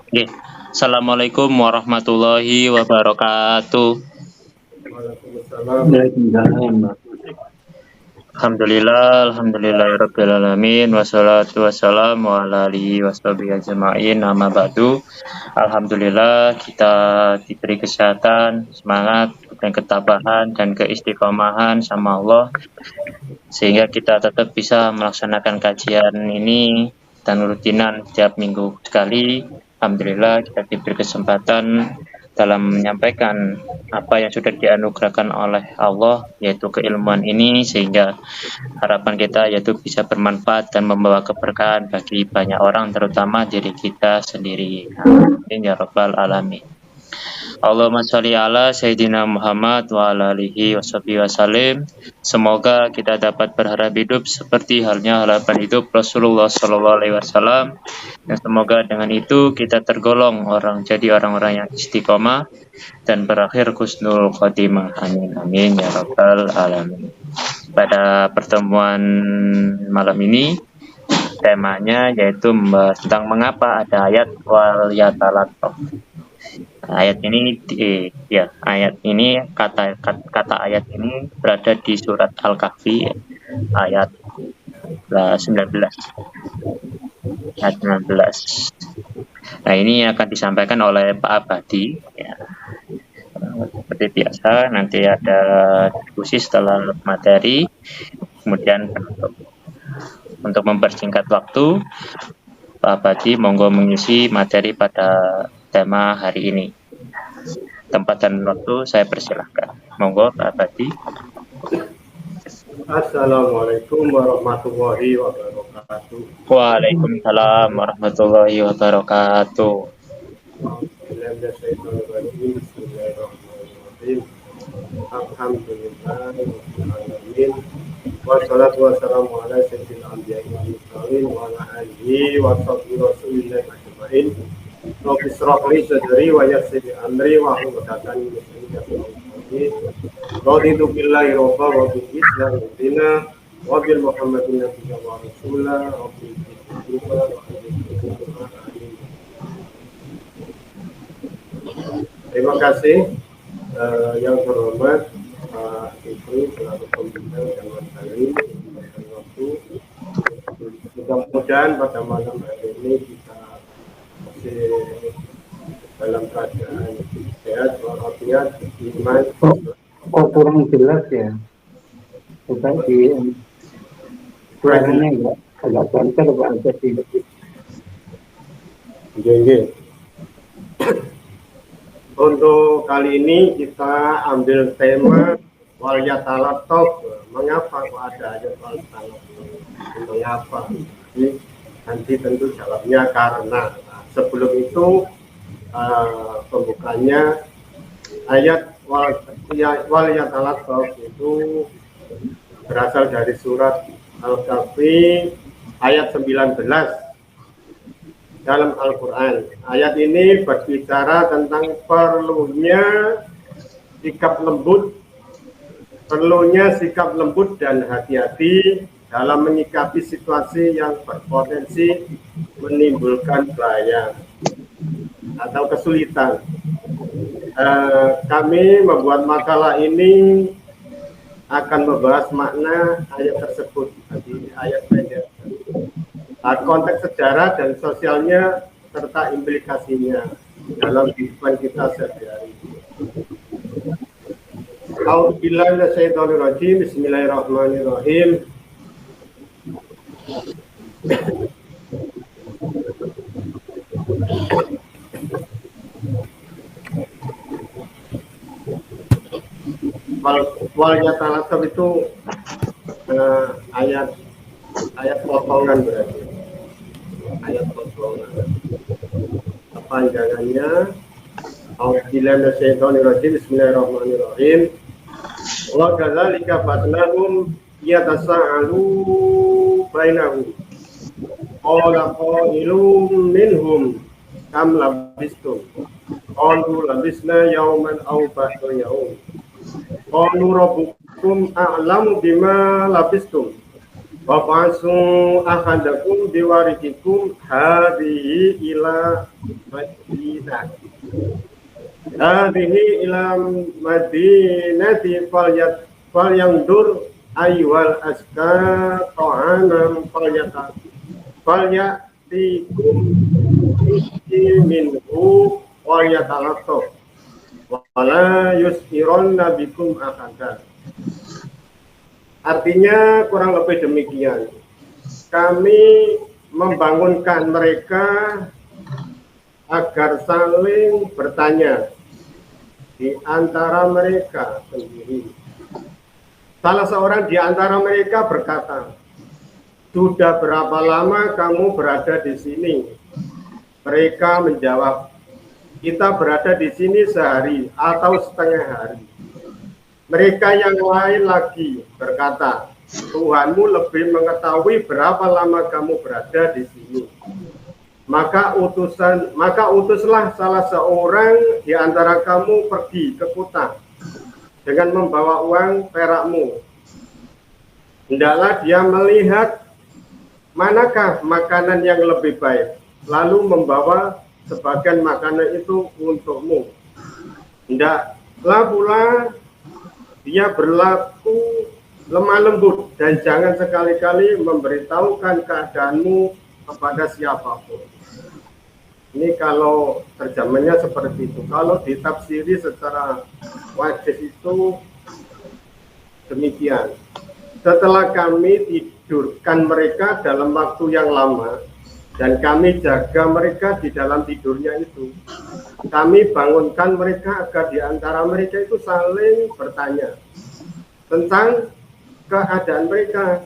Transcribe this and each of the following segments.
Oke. Assalamualaikum warahmatullahi wabarakatuh. Waalaikumsalam. Alhamdulillah, alamin, wassalatu wassalamu ala alihi washabihi ajma'in, amma ba'du. Alhamdulillah kita diberi kesehatan, semangat, dan ketabahan, dan keistiqomahan sama Allah, sehingga kita tetap bisa melaksanakan kajian ini dan rutinan tiap minggu sekali. Alhamdulillah kita diberi kesempatan dalam menyampaikan apa yang sudah dianugerahkan oleh Allah, yaitu keilmuan ini, sehingga harapan kita yaitu bisa bermanfaat dan membawa keberkahan bagi banyak orang, terutama diri kita sendiri. Amin ya rabbal alamin. Allahumma sholli ala Sayyidina Muhammad wa ala alihi wasallim. Semoga kita dapat berharap hidup seperti halnya harapan hidup Rasulullah Sallallahu Alaihi Wasallam, dan semoga dengan itu kita tergolong orang-orang yang istiqomah dan berakhir husnul khotimah. Amin amin ya rabbal alamin. Pada pertemuan malam ini temanya yaitu membahas tentang mengapa ada ayat wal yatalattaf. Ayat ini kata ayat ini berada di surat Al-Kahfi ayat 19. Ayat 19. Nah, ini akan disampaikan oleh Pak Abadi ya. Seperti biasa nanti ada diskusi setelah materi, kemudian untuk mempersingkat waktu, Pak Abadi monggo mengisi materi pada tema hari ini. Tempat dan waktu saya persilahkan. Monggo Pak Abadi. Assalamualaikum warahmatullahi wabarakatuh. Waalaikumsalam warahmatullahi wabarakatuh. Bismillahirrahmanirrahim. Alhamdulillahirrahmanirrahim. Wassalatu wassalamu ala sayyidil anbiya'i wal mursalin wa ala alihi wa sahbihi rasulillahi ajma'in. Rabbi shrah li sadri wa yassir li amri wa hlul 'uqdatam min lisani yafqahu qawli. Raditu billahi rabban wa bil islami dinan wa bil muhammadin nabiyyan wa rasulan wa bil Terima kasih yang terhormat Pak Ibnu selaku pembina dan materi dan waktu. Mudah-mudahan pada malam hari ini kita masih dalam keadaan sehat, walafiat, iman. Kurang jelas ya. Coba di suaranya agak banter Pak Abadi. Untuk kali ini kita ambil tema wal yatalattaf. Mengapa kok ada ayat wal yatalattaf? Mengapa? Jadi, nanti tentu jawabnya karena. Sebelum itu pembukanya ayat wal yatalattaf itu berasal dari surat Al-Kahfi ayat 19 dalam Al-Quran. Ayat ini berbicara tentang perlunya sikap lembut dan hati-hati dalam menyikapi situasi yang berpotensi menimbulkan bahaya atau kesulitan. Kami membuat makalah ini akan membahas makna ayat tersebut. Tadi ayat pendek. Konteks sejarah dan sosialnya serta implikasinya dalam kehidupan kita sehari-hari. A'udzubillahi minasyaitonir rajim. Bismillahirrahmanirrahim. Wal yatalattaf itu ayat potongan berarti. Ayat potongan. Kepanjangannya A'udzubillahi minasyaitonir rajim. Bismillahirrahmanirrahim. Wa kadzalika fatnahum yatasaalu bainahum. Qala qailun minhum kam labistum. Qalu labisna yawman aw ba'da yawm. Qalu rabbukum a'lamu bima labistum. Wafasu ahadakum biwarikikum hadhihi ila Madinah. Hadhihi ila Madinati falyandur ayyuhal azka ta'aman falyatikum minhu walyatalattaf wala yusironna bikum ahada. Artinya kurang lebih demikian. Kami membangunkan mereka agar saling bertanya di antara mereka sendiri. Salah seorang di antara mereka berkata, "Sudah berapa lama kamu berada di sini?" Mereka menjawab, "Kita berada di sini sehari atau setengah hari." Mereka yang lain lagi berkata, "Tuhanmu lebih mengetahui berapa lama kamu berada di sini." Maka utuslah salah seorang di antara kamu pergi ke kota dengan membawa uang perakmu. Hendaklah dia melihat manakah makanan yang lebih baik, lalu membawa sebagian makanan itu untukmu. Hendaklah pula dia berlaku lemah lembut dan jangan sekali-kali memberitahukan keadaanmu kepada siapapun. Ini kalau terjemahannya seperti itu. Kalau ditafsiri secara wajib itu demikian. Setelah kami tidurkan mereka dalam waktu yang lama dan kami jaga mereka di dalam tidurnya itu, kami bangunkan mereka agar di antara mereka itu saling bertanya tentang keadaan mereka.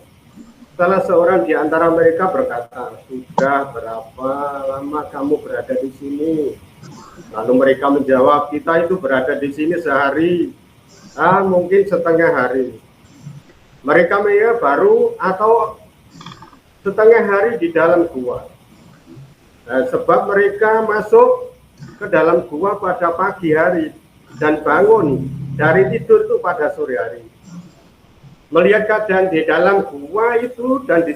Salah seorang di antara mereka berkata, "Sudah berapa lama kamu berada di sini?" Lalu mereka menjawab, "Kita itu berada di sini sehari, mungkin setengah hari." Mereka baru atau setengah hari di dalam gua. Sebab mereka masuk ke dalam gua pada pagi hari dan bangun dari tidur itu pada sore hari. Melihat keadaan di dalam gua itu dan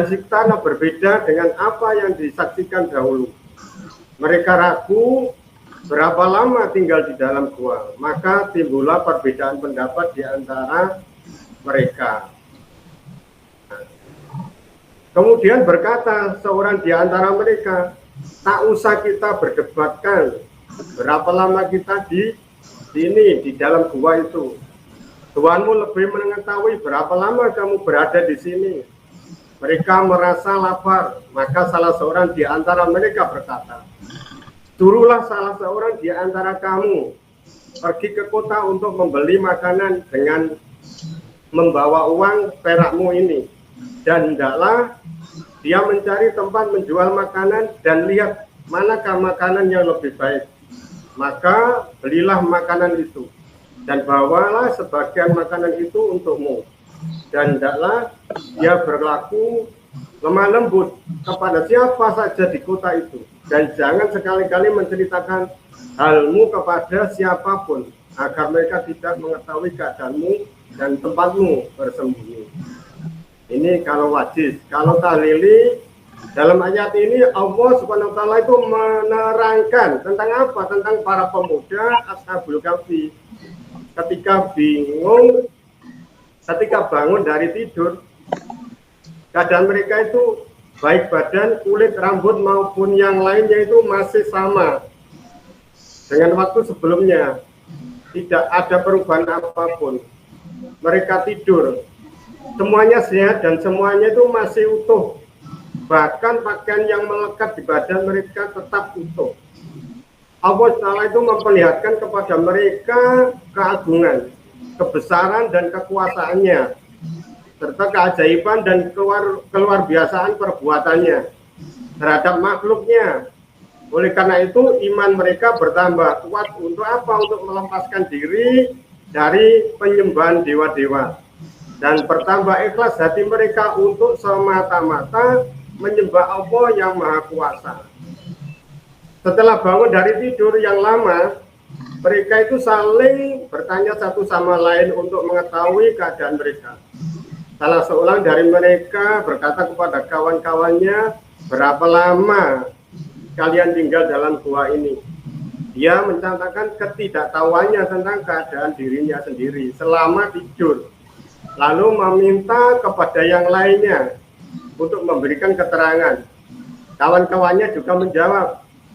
sekitarnya berbeda dengan apa yang disaksikan dahulu. Mereka ragu berapa lama tinggal di dalam gua, maka timbullah perbedaan pendapat di antara mereka. Kemudian berkata seorang di antara mereka, "Tak usah kita berdebatkan berapa lama kita di sini di dalam gua itu. Tuhanmu lebih mengetahui berapa lama kamu berada di sini." Mereka merasa lapar, maka salah seorang di antara mereka berkata, "Suruhlah salah seorang di antara kamu pergi ke kota untuk membeli makanan dengan membawa uang perakmu ini. Dan hendaklah dia mencari tempat menjual makanan dan lihat manakah makanan yang lebih baik. Maka belilah makanan itu dan bawalah sebagian makanan itu untukmu. Dan hendaklah dia berlaku lemah lembut kepada siapa saja di kota itu. Dan jangan sekali-kali menceritakan halmu kepada siapapun, agar mereka tidak mengetahui keadaanmu dan tempatmu bersembunyi." Ini kalau wajib. Kalau tahlili, dalam ayat ini Allah Subhanahu wa taala itu menerangkan tentang apa? Tentang para pemuda Ashabul Kahfi. Ketika bingung, ketika bangun dari tidur, keadaan mereka itu baik badan, kulit, rambut maupun yang lainnya itu masih sama dengan waktu sebelumnya. Tidak ada perubahan apapun. Mereka tidur, semuanya sehat dan semuanya itu masih utuh. Bahkan pakaian yang melekat di badan mereka tetap utuh. Allah Ta'ala itu memperlihatkan kepada mereka keagungan, kebesaran dan kekuasaannya, serta keajaiban dan keluar biasaan perbuatannya terhadap makhluknya. Oleh karena itu iman mereka bertambah kuat. Untuk apa? Untuk melepaskan diri dari penyembahan dewa-dewa, dan bertambah ikhlas hati mereka untuk semata-mata menyembah Allah yang Maha Kuasa. Setelah bangun dari tidur yang lama, mereka itu saling bertanya satu sama lain untuk mengetahui keadaan mereka. Salah seorang dari mereka berkata kepada kawan-kawannya, berapa lama kalian tinggal dalam gua ini? Dia mencatatkan ketidaktahuannya tentang keadaan dirinya sendiri selama tidur. Lalu meminta kepada yang lainnya untuk memberikan keterangan. Kawan-kawannya juga menjawab,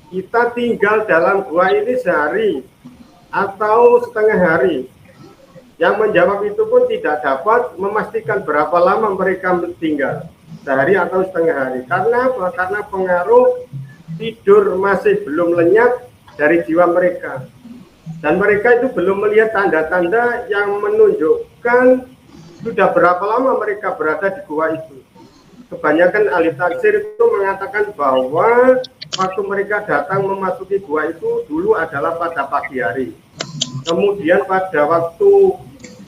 kita tinggal dalam gua ini sehari atau setengah hari. Yang menjawab itu pun tidak dapat memastikan berapa lama mereka tinggal, sehari atau setengah hari. Karena apa? Karena pengaruh tidur masih belum lenyap dari jiwa mereka. Dan mereka itu belum melihat tanda-tanda yang menunjukkan sudah berapa lama mereka berada di gua itu. Kebanyakan ahli tafsir itu mengatakan bahwa waktu mereka datang memasuki gua itu dulu adalah pada pagi hari. Kemudian pada waktu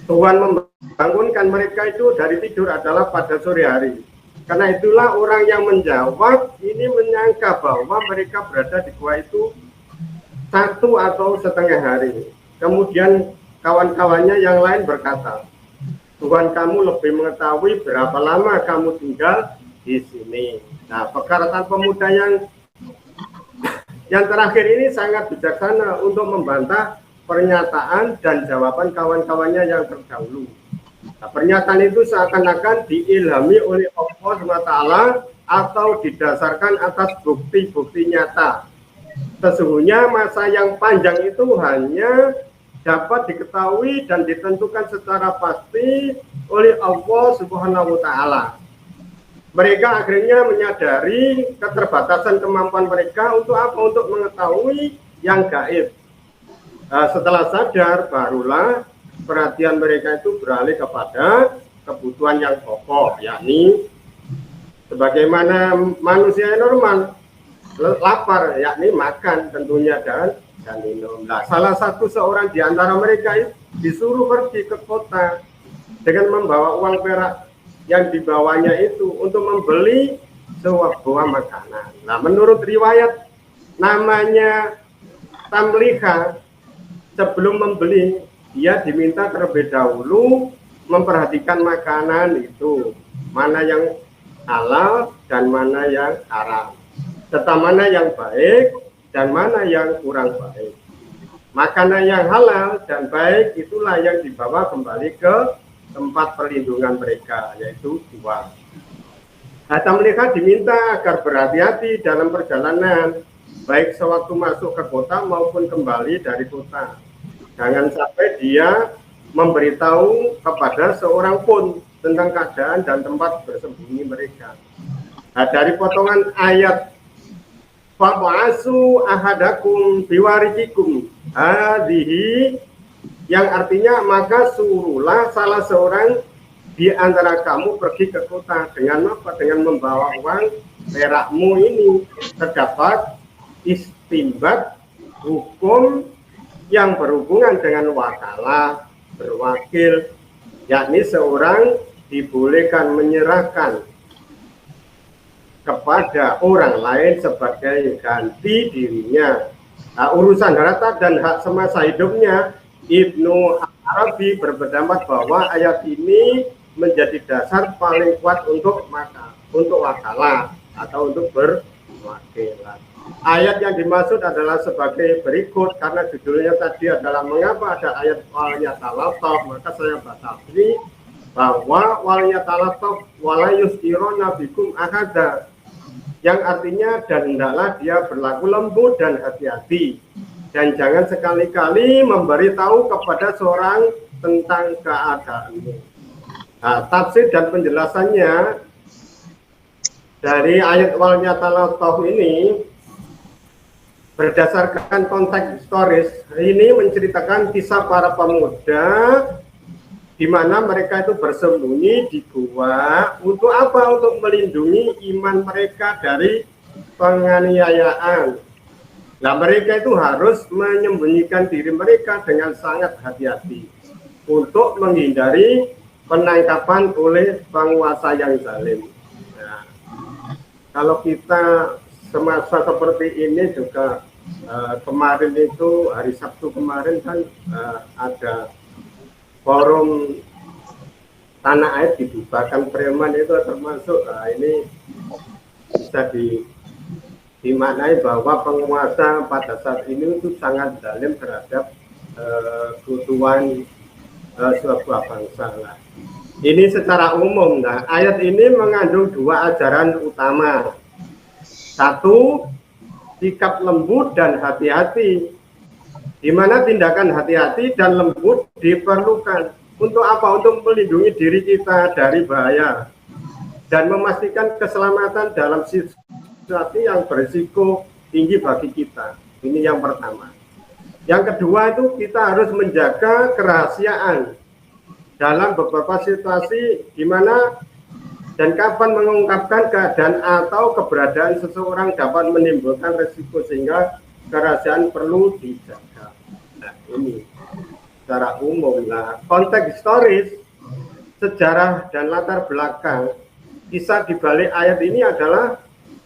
Tuhan membangunkan mereka itu dari tidur adalah pada sore hari. Karena itulah orang yang menjawab ini menyangka bahwa mereka berada di gua itu 1 atau setengah hari. Kemudian kawan-kawannya yang lain berkata, Tuhan kamu lebih mengetahui berapa lama kamu tinggal di sini. Nah, perkataan pemuda yang terakhir ini sangat bijaksana untuk membantah pernyataan dan jawaban kawan-kawannya yang terdahulu. Nah, pernyataan itu seakan-akan diilhami oleh Allah SWT atau didasarkan atas bukti-bukti nyata. Sesungguhnya masa yang panjang itu hanya dapat diketahui dan ditentukan secara pasti oleh Allah Subhanahu wa Ta'ala. Mereka akhirnya menyadari keterbatasan kemampuan mereka untuk apa? Untuk mengetahui yang gaib. Setelah sadar, barulah perhatian mereka itu beralih kepada kebutuhan yang pokok, yakni sebagaimana manusia normal, lapar, yakni makan tentunya dan minum. Nah, salah satu seorang di antara mereka itu disuruh pergi ke kota dengan membawa uang perak yang dibawanya itu untuk membeli sebuah makanan. Nah, menurut riwayat namanya Tamliha, sebelum membeli dia diminta terlebih dahulu memperhatikan makanan itu, mana yang halal dan mana yang haram, serta mana yang baik dan mana yang kurang baik. Makanan yang halal dan baik itulah yang dibawa kembali ke tempat perlindungan mereka, yaitu gua. Hatam mereka diminta agar berhati-hati dalam perjalanan, baik sewaktu masuk ke kota maupun kembali dari kota. Jangan sampai dia memberitahu kepada seorang pun tentang keadaan dan tempat bersembunyi mereka. Nah, dari potongan ayat Fab'asu ahadakum biwarijikum hadhihi, yang artinya maka suruhlah salah seorang di antara kamu pergi ke kota dengan apa? Dengan membawa uang perakmu ini. Terdapat istinbat hukum yang berhubungan dengan wakalah, berwakil, yakni seorang dibolehkan menyerahkan kepada orang lain sebagai ganti dirinya. Nah, urusan harta dan hak semasa hidupnya, Ibnu Arabi berpendapat bahwa ayat ini menjadi dasar paling kuat untuk wakalah atau untuk berwakilan. Ayat yang dimaksud adalah sebagai berikut, karena judulnya tadi adalah mengapa ada ayat wal yatalataf, maka saya batasi bahwa wal yatalataf wala yusirona bikum ahada, yang artinya dan hendaklah dia berlaku lembut dan hati-hati, dan jangan sekali-kali memberitahu kepada seorang tentang keadaanmu. Nah, tafsir dan penjelasannya dari ayat wal yatalataf ini berdasarkan konteks historis, ini menceritakan kisah para pemuda di mana mereka itu bersembunyi di gua untuk apa? Untuk melindungi iman mereka dari penganiayaan. Nah, mereka itu harus menyembunyikan diri mereka dengan sangat hati-hati untuk menghindari penangkapan oleh penguasa yang zalim. Nah, kalau kita semasa seperti ini juga kemarin itu hari Sabtu kemarin kan ada forum tanah air dibubarkan preman itu termasuk, nah ini bisa dimaknai bahwa penguasa pada saat ini itu sangat zalim terhadap keutuhan sebuah bangsa. Nah, ini secara umum. Nah, ayat ini mengandung dua ajaran utama. Satu, sikap lembut dan hati-hati, di mana tindakan hati-hati dan lembut diperlukan. Untuk apa? Untuk melindungi diri kita dari bahaya dan memastikan keselamatan dalam situasi yang berisiko tinggi bagi kita. Ini yang pertama. Yang kedua itu kita harus menjaga kerahasiaan dalam beberapa situasi di mana dan kapan mengungkapkan keadaan atau keberadaan seseorang dapat menimbulkan risiko sehingga kerahasiaan perlu dijaga. Nah, ini secara umum. Nah, konteks historis, sejarah dan latar belakang kisah di balik ayat ini adalah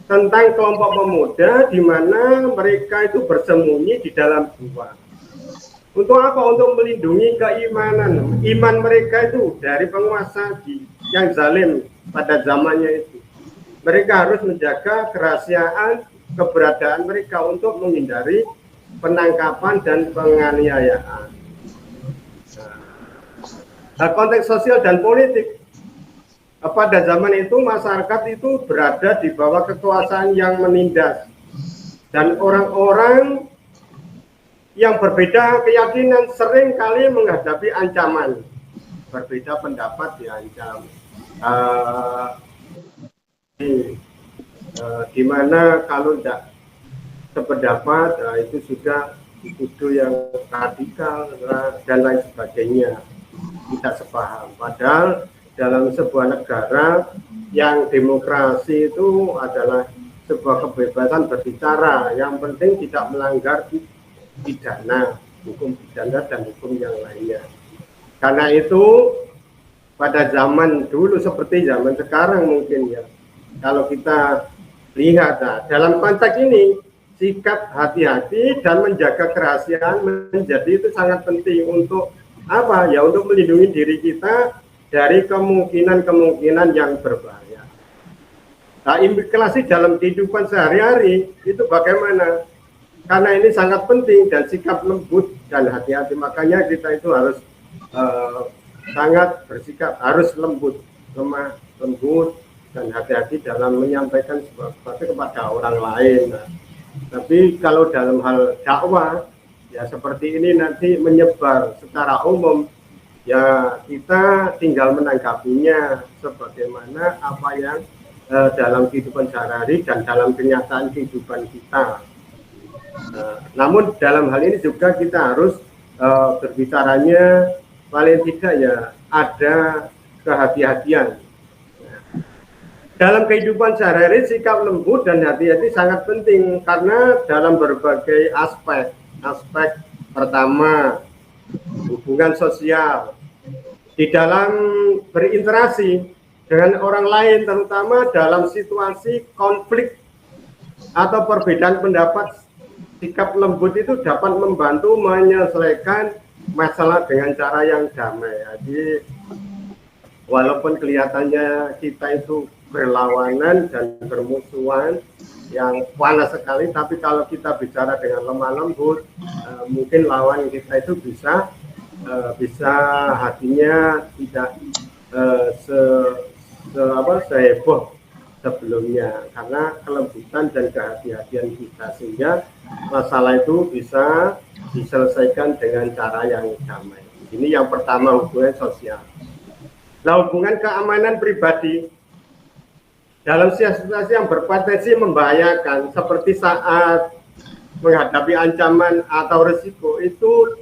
tentang kelompok pemuda di mana mereka itu bersembunyi di dalam gua. Untuk apa? Untuk melindungi keimanan, iman mereka itu dari penguasa yang zalim pada zamannya itu. Mereka harus menjaga kerahasiaan keberadaan mereka untuk menghindari penangkapan dan penganiayaan. Nah, konteks sosial dan politik, pada zaman itu masyarakat itu berada di bawah kekuasaan yang menindas dan orang-orang yang berbeda keyakinan sering kali menghadapi ancaman. Berbeda pendapat diancam, di mana kalau tidak sependapat itu sudah dituduh yang radikal dan lain sebagainya, tidak sepaham. Padahal dalam sebuah negara yang demokrasi itu adalah sebuah kebebasan berbicara, yang penting tidak melanggar pidana, hukum pidana dan hukum yang lainnya. Karena itu pada zaman dulu seperti zaman sekarang mungkin ya, kalau kita lihat dalam konteks ini sikap hati-hati dan menjaga kerahasiaan menjadi itu sangat penting untuk apa ya, untuk melindungi diri kita dari kemungkinan-kemungkinan yang berbahaya. Nah, implikasi dalam kehidupan sehari-hari itu bagaimana? Karena ini sangat penting dan sikap lembut dan hati-hati, makanya kita itu harus sangat bersikap, harus lembut, lemah, lembut dan hati-hati dalam menyampaikan sesuatu kepada orang lain. Nah, tapi kalau dalam hal dakwah ya seperti ini nanti menyebar secara umum, ya kita tinggal menanggapinya sebagaimana apa yang dalam kehidupan sehari-hari dan dalam kenyataan kehidupan kita. Namun dalam hal ini juga kita harus berbicaranya paling tidak ya ada kehati-hatian. Dalam kehidupan sehari-hari sikap lembut dan hati-hati sangat penting karena dalam berbagai aspek. Aspek pertama, hubungan sosial. Di dalam berinteraksi dengan orang lain, terutama dalam situasi konflik atau perbedaan pendapat, sikap lembut itu dapat membantu menyelesaikan masalah dengan cara yang damai. Jadi walaupun kelihatannya kita itu berlawanan dan bermusuhan yang panas sekali, tapi kalau kita bicara dengan lemah lembut, mungkin lawan kita itu bisa hatinya tidak seheboh sebelumnya, karena kelembutan dan kehati-hatian kita, sehingga masalah itu bisa diselesaikan dengan cara yang damai. Ini yang pertama, hubungan sosial. Nah, hubungan keamanan pribadi dalam situasi yang berpotensi membahayakan seperti saat menghadapi ancaman atau risiko itu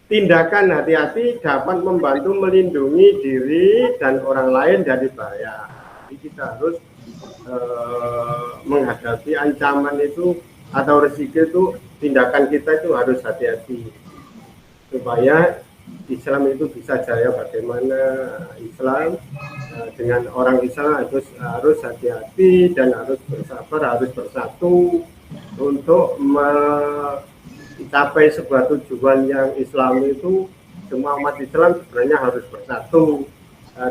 tindakan hati-hati dapat membantu melindungi diri dan orang lain dari bahaya. Jadi kita harus menghadapi ancaman itu atau risiko itu, tindakan kita itu harus hati-hati supaya Islam itu bisa jaya. Bagaimana Islam dengan orang Islam harus hati-hati dan harus bersabar, harus bersatu untuk mencapai sebuah tujuan yang Islam itu semua umat Islam sebenarnya harus bersatu,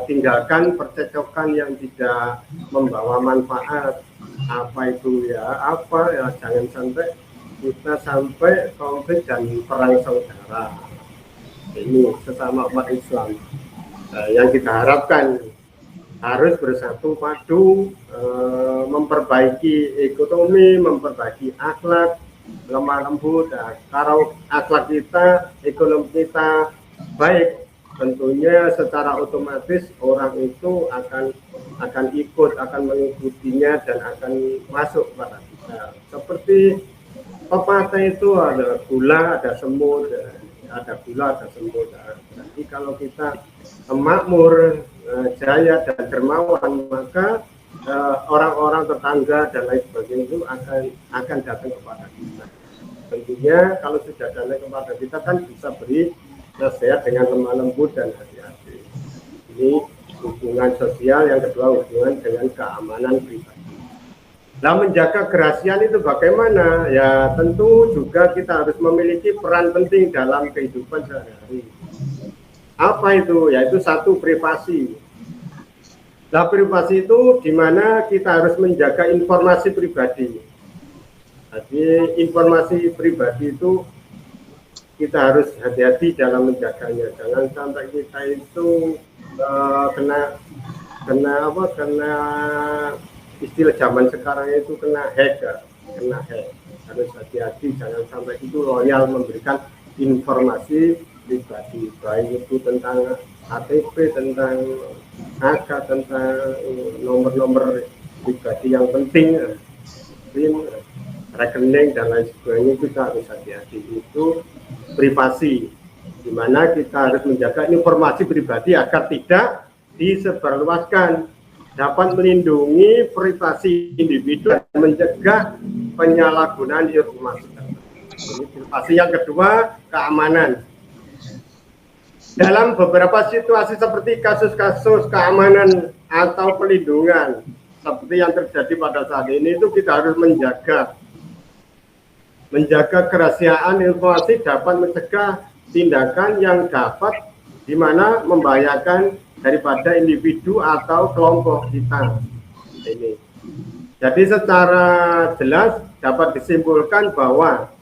tinggalkan percekcokan yang tidak membawa manfaat. Apa itu ya, jangan sampai kita sampai konflik dan perang saudara. Ini sesama umat Islam. Yang kita harapkan harus bersatu padu, memperbaiki ekonomi, memperbaiki akhlak, lemah lembut. Kalau akhlak kita, ekonomi kita baik, tentunya secara otomatis orang itu akan ikut, akan mengikutinya dan akan masuk pada kita. Seperti pepatah itu ada gula, ada semut, ada gula, ada semut. Jadi kalau kita makmur, jaya dan dermawan, maka orang-orang tetangga dan lain sebagainya itu akan datang kepada kita. Tentunya kalau sudah datang kepada kita kan bisa beri nasihat dengan lemah lembut dan hati-hati. Ini hubungan sosial, yang kedua hubungan dengan keamanan pribadi. Nah, menjaga kerahasiaan itu bagaimana? Ya tentu juga kita harus memiliki peran penting dalam kehidupan sehari-hari. Apa itu? Yaitu satu, privasi. Nah, privasi itu di mana kita harus menjaga informasi pribadi. Jadi informasi pribadi itu kita harus hati-hati dalam menjaganya. Jangan sampai kita itu kena istilah zaman sekarang itu kena hack. Harus hati-hati, jangan sampai itu loyal memberikan informasi pribadi, baik itu tentang KTP, tentang AK, tentang nomor-nomor pribadi yang penting, PIN, rekening dan lain sebagainya. Kita harus hati-hati. Itu privasi, di mana kita harus menjaga informasi pribadi agar tidak disebarluaskan, dapat melindungi privasi individu dan mencegah penyalahgunaan informasi. Ini privasi. Yang kedua, keamanan. Dalam beberapa situasi seperti kasus-kasus keamanan atau pelindungan seperti yang terjadi pada saat ini, itu kita harus menjaga kerahasiaan informasi, dapat mencegah tindakan yang dapat di mana membahayakan daripada individu atau kelompok kita. Ini. Jadi secara jelas dapat disimpulkan bahwa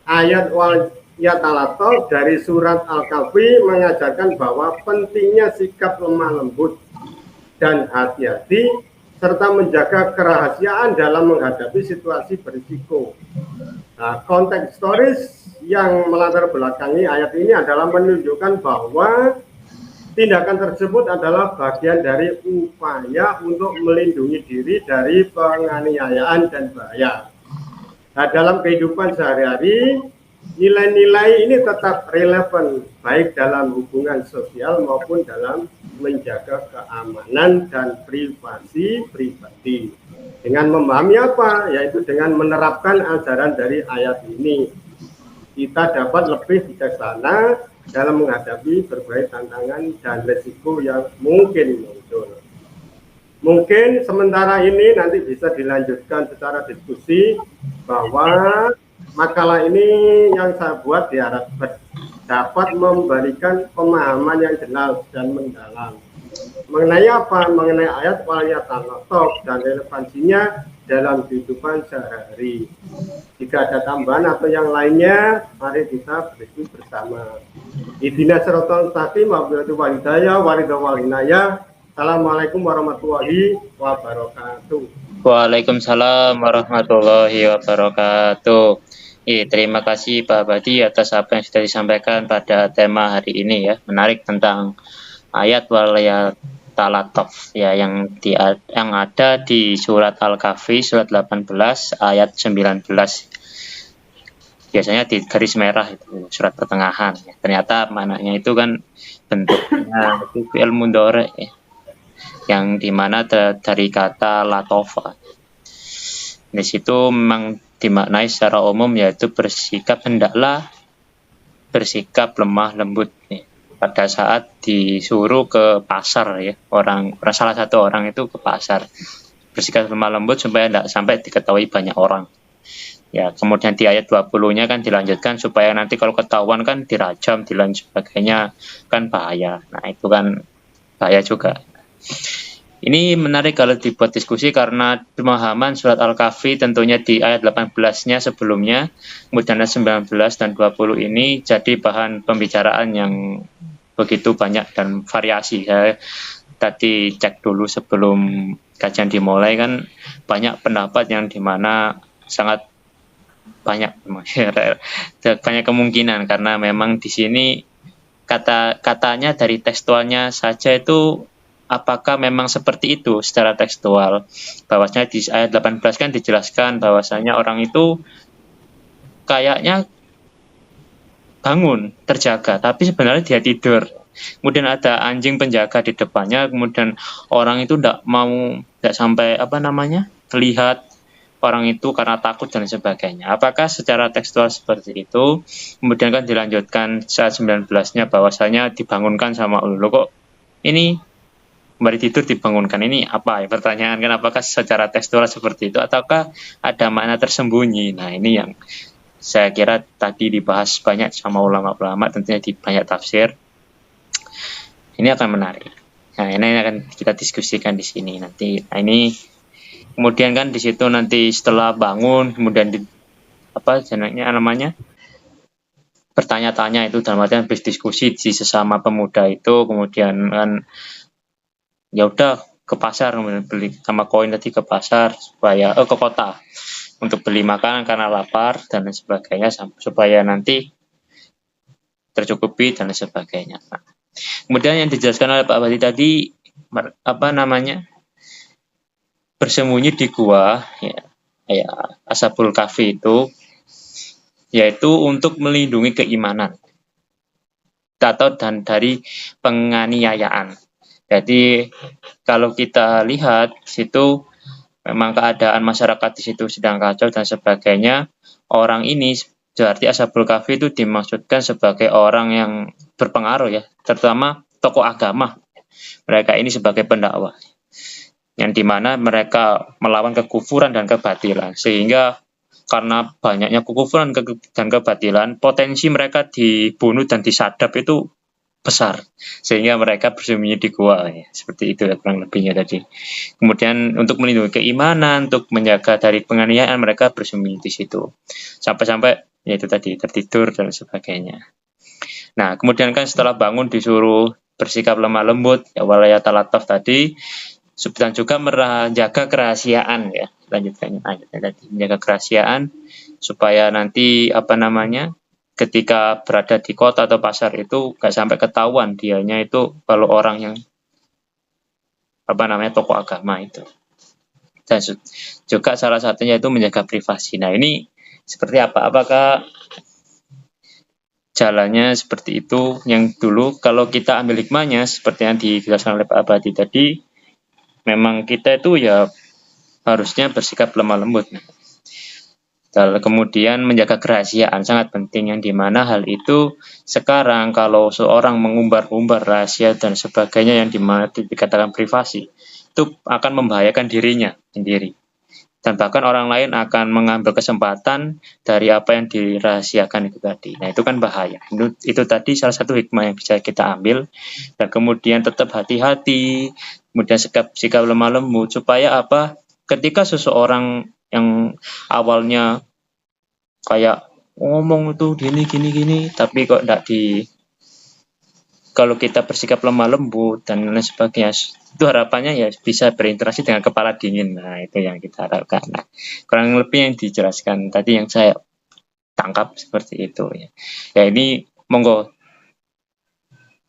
ayat wal yatalato dari surat Al-Kahfi mengajarkan bahwa pentingnya sikap lemah lembut dan hati-hati serta menjaga kerahasiaan dalam menghadapi situasi berisiko. Nah, konteks historis yang melatar belakangi ayat ini adalah menunjukkan bahwa tindakan tersebut adalah bagian dari upaya untuk melindungi diri dari penganiayaan dan bahaya. Nah, dalam kehidupan sehari-hari, nilai-nilai ini tetap relevan baik dalam hubungan sosial maupun dalam menjaga keamanan dan privasi pribadi. Dengan memahami apa? Yaitu dengan menerapkan ajaran dari ayat ini, kita dapat lebih bijaksana dalam menghadapi berbagai tantangan dan resiko yang mungkin muncul. Mungkin sementara ini nanti bisa dilanjutkan secara diskusi, bahwa makalah ini yang saya buat diharapkan dapat memberikan pemahaman yang jelas dan mendalam mengenai apa? Mengenai ayat wal yatalato dan relevansinya dalam kehidupan sehari-hari. Jika ada tambahan atau yang lainnya, mari kita berdiskusi bersama. Ihdinas siratal mustaqim wal hidayah wal inayah. Assalamualaikum warahmatullahi wabarakatuh. Waalaikumsalam warahmatullahi wabarakatuh. Terima kasih Pak Badi atas apa yang sudah disampaikan pada tema hari ini ya. Menarik tentang ayat wal yatalato ya yang ada di surat Al-Kahfi surat 18 ayat 19. Biasanya di garis merah itu surat pertengahan ya. Ternyata maknanya itu kan bentuknya itu fi'il mudhari ya. Yang dimana dari kata latofa. Di situ memang dimaknai secara umum yaitu hendaklah bersikap lemah lembut ya. Pada saat disuruh ke pasar ya, salah satu orang itu ke pasar bersikap lemah lembut supaya tidak sampai diketahui banyak orang Ya, kemudian di ayat 20-nya kan dilanjutkan supaya nanti kalau ketahuan kan dirajam, dan sebagainya, kan bahaya. Nah, itu kan bahaya juga. Ini menarik kalau dibuat diskusi karena pemahaman surat Al-Kahfi tentunya di ayat 18-nya sebelumnya, kemudian ayat 19 dan 20 ini jadi bahan pembicaraan yang begitu banyak dan variasi. Saya tadi cek dulu sebelum kajian dimulai kan banyak pendapat yang dimana sangat banyak banyak kemungkinan karena memang di sini katanya dari tekstualnya saja itu apakah memang seperti itu secara tekstual, bahwasanya di ayat 18 kan dijelaskan bahwasanya orang itu kayaknya bangun terjaga tapi sebenarnya dia tidur, kemudian ada anjing penjaga di depannya, kemudian orang itu tidak sampai lihat orang itu karena takut dan sebagainya. Apakah secara tekstual seperti itu? Kemudian kan dilanjutkan saat 19-nya bahwasanya dibangunkan sama Allah. Kok ini kembali tidur dibangunkan, ini apa ya? Pertanyaan kan apakah secara tekstual seperti itu ataukah ada makna tersembunyi? Nah, ini yang saya kira tadi dibahas banyak sama ulama-ulama, tentunya di banyak tafsir. Ini akan menarik. Nah, ini akan kita diskusikan di sini nanti. Nah, ini kemudian kan di situ nanti setelah bangun, kemudian bertanya-tanya itu dalam artian berdiskusi di sesama pemuda itu, kemudian kan ya udah ke pasar, kemudian beli sama koin tadi ke pasar supaya ke kota untuk beli makanan karena lapar dan sebagainya supaya nanti tercukupi dan sebagainya. Nah, kemudian yang dijelaskan oleh Pak Badi tadi bersembunyi di gua ya Ashabul Kahfi itu yaitu untuk melindungi keimanan atau dan dari penganiayaan. Jadi kalau kita lihat situ memang keadaan masyarakat di situ sedang kacau dan sebagainya, orang ini berarti Ashabul Kahfi itu dimaksudkan sebagai orang yang berpengaruh ya, terutama tokoh agama. Mereka ini sebagai pendakwah yang dimana mereka melawan kekufuran dan kebatilan, sehingga karena banyaknya kekufuran dan kebatilan, potensi mereka dibunuh dan disadap itu besar, sehingga mereka bersembunyi di gua ya. Seperti itu ya kurang lebihnya tadi. Kemudian untuk melindungi keimanan, untuk menjaga dari penganiayaan, mereka bersembunyi di situ sampai ya itu tadi tertidur dan sebagainya. Nah, kemudian kan setelah bangun disuruh bersikap lemah lembut ya, walayatalataf tadi, dan juga menjaga kerahasiaan ya, lanjutkannya tadi menjaga kerahasiaan supaya nanti ketika berada di kota atau pasar itu gak sampai ketahuan dianya itu kalau orang yang tokoh agama itu. Dan juga salah satunya itu menjaga privasi. Nah, ini seperti apa? Apakah jalannya seperti itu yang dulu? Kalau kita ambil hikmahnya seperti yang dijelaskan oleh Pak Abadi tadi, memang kita itu ya harusnya bersikap lemah lembut. Kemudian menjaga kerahasiaan sangat penting, yang dimana hal itu sekarang kalau seorang mengumbar-umbar rahasia dan sebagainya yang dimana dikatakan privasi, itu akan membahayakan dirinya sendiri. Dan bahkan orang lain akan mengambil kesempatan dari apa yang dirahasiakan itu tadi. Nah, itu kan bahaya. Itu tadi salah satu hikmah yang bisa kita ambil. Dan kemudian tetap hati-hati, kemudian sikap lemah lembut supaya apa? Ketika seseorang yang awalnya kayak ngomong itu gini, tapi kok kalau kita bersikap lemah lembut dan lain sebagainya, itu harapannya ya bisa berinteraksi dengan kepala dingin. Nah, itu yang kita harapkan. Nah, kurang lebih yang dijelaskan tadi yang saya tangkap seperti itu ya. Ya, ini monggo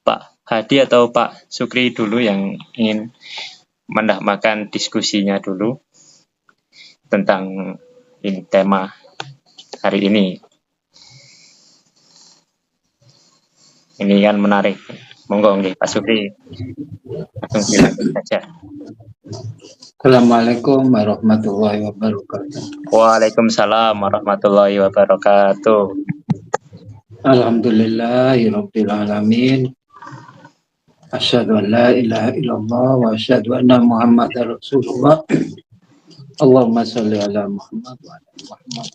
Pak Hadi atau Pak Sukri dulu yang ingin menambahkan diskusinya dulu tentang ini tema hari ini. Ini kan menarik. Monggo nggih Pak Sukri. Langsung silakan saja. Assalamualaikum warahmatullahi wabarakatuh. Waalaikumsalam warahmatullahi wabarakatuh. Alhamdulillahirabbil alamin. Asyhadu an la ilaha illallah wa asyhadu anna Muhammadar Rasulullah. Allahumma sholli ala Muhammad wa ala Muhammad.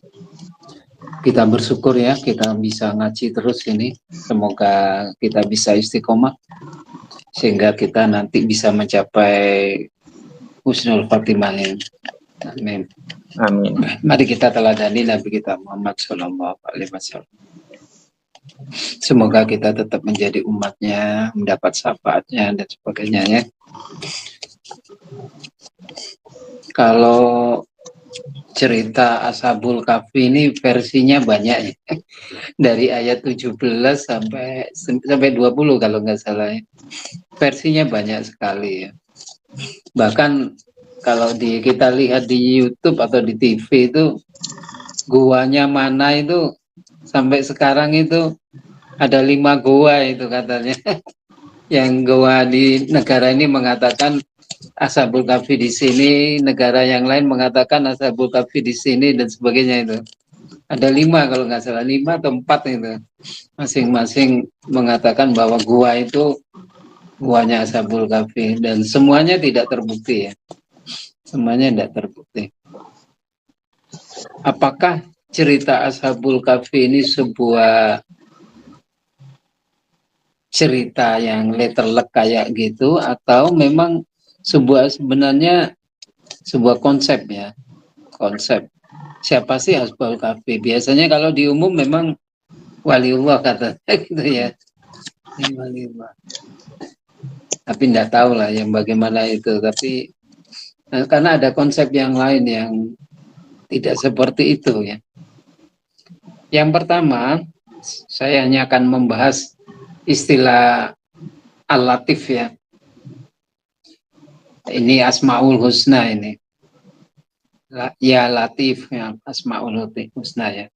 Kita bersyukur ya, kita bisa ngaji terus ini. Semoga kita bisa istiqomah sehingga kita nanti bisa mencapai husnul khotimah ini. Amin. Amin. Mari kita teladani Nabi kita Muhammad Shallallahu Alaihi Wasallam. Semoga kita tetap menjadi umatnya, mendapat syafaatnya dan sebagainya ya. Kalau cerita Ashabul Kahfi ini versinya banyak ya. Dari ayat 17 sampai 20 kalau nggak salah ya. Versinya banyak sekali ya. Bahkan kalau kita lihat di YouTube atau di TV itu guanya mana itu sampai sekarang itu ada 5 goa itu katanya. Yang goa di negara ini mengatakan Ashabul Kahfi di sini, negara yang lain mengatakan Ashabul Kahfi di sini dan sebagainya itu. Ada 5 kalau nggak salah, 5 atau 4 itu. Masing-masing mengatakan bahwa gua itu guanya Ashabul Kahfi dan semuanya tidak terbukti ya. Semuanya tidak terbukti. Apakah cerita Ashabul Kahfi ini sebuah cerita yang letterlek kayak gitu atau memang sebenarnya sebuah konsep ya, konsep siapa sih Ashabul Kahfi? Biasanya kalau di umum memang waliullah kata gitu ya, waliullah. Tapi tidak tahu lah yang bagaimana itu. Tapi karena ada konsep yang lain yang tidak seperti itu ya. Yang pertama, saya hanya akan membahas istilah Al-Latif ya. Ini Asmaul Husna ini. Ya Latif ya, Asmaul Husna ya.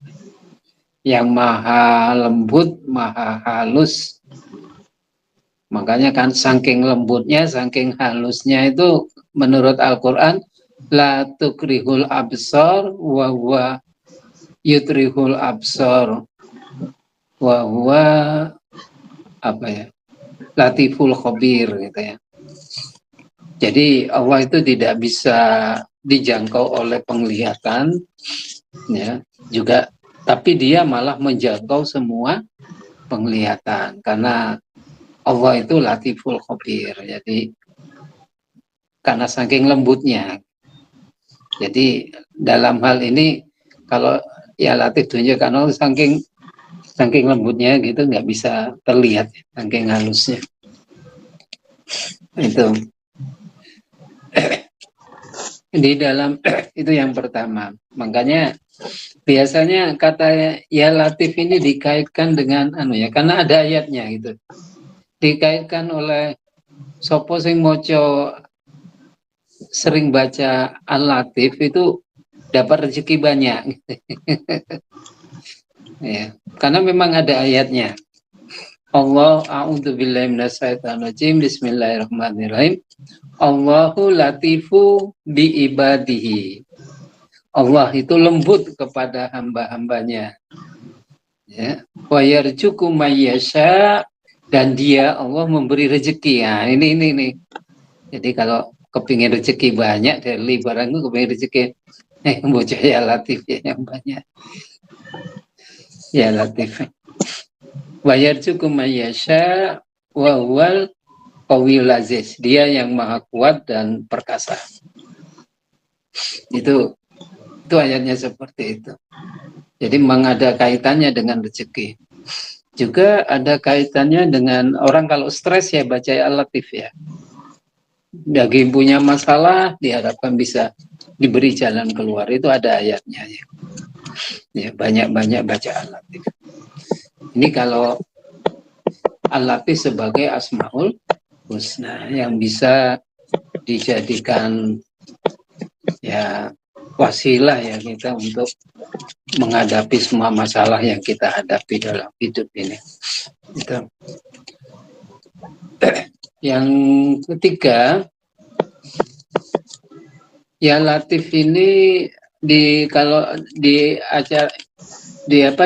Yang maha lembut, maha halus. Makanya kan saking lembutnya, saking halusnya itu menurut Al-Quran la tukrihul absar wa huwa yutrihul absar wa huwa apa ya, latiful khabir gitu ya. Jadi Allah itu tidak bisa dijangkau oleh penglihatan ya, juga tapi dia malah menjangkau semua penglihatan karena Allah itu latiful khabir. Jadi karena saking lembutnya. Jadi dalam hal ini kalau ya latif tunjukkan Allah saking lembutnya gitu nggak bisa terlihat saking halusnya. Itu di dalam itu yang pertama. Makanya biasanya kata ya latif ini dikaitkan dengan ya karena ada ayatnya gitu. Dikaitkan oleh sopo sing moco sering baca Al-Latif itu dapat rezeki banyak. Ya, karena memang ada ayatnya. Allah a'udzubillahi minasyaitonirrajim. Bismillahirrahmanirrahim. Allahu latifu bi ibadihi. Allah itu lembut kepada hamba-hambanya. Ya, wa yarzuqu mayyasha, dan dia Allah memberi rezeki. Nah, ini. Jadi kalau kepingin rezeki banyak dari barang itu kepingin rezeki bocah ya Latif ya yang banyak. Ya Latif. Wa yarzuqu mayyasha wa huwal qawiyul aziz. Dia yang maha kuat dan perkasa. Itu ayatnya seperti itu. Jadi memang ada kaitannya dengan rezeki. Juga ada kaitannya dengan orang kalau stres ya baca Al-Latif ya. Bagi punya masalah diharapkan bisa diberi jalan keluar. Itu ada ayatnya ya. Ya banyak-banyak baca Al-Latif. Ini kalau Al-Latif sebagai Asmaul Husna yang bisa dijadikan ya wasilah ya kita untuk menghadapi semua masalah yang kita hadapi dalam hidup ini. Itu. Yang ketiga, ya Latif ini kalau di acara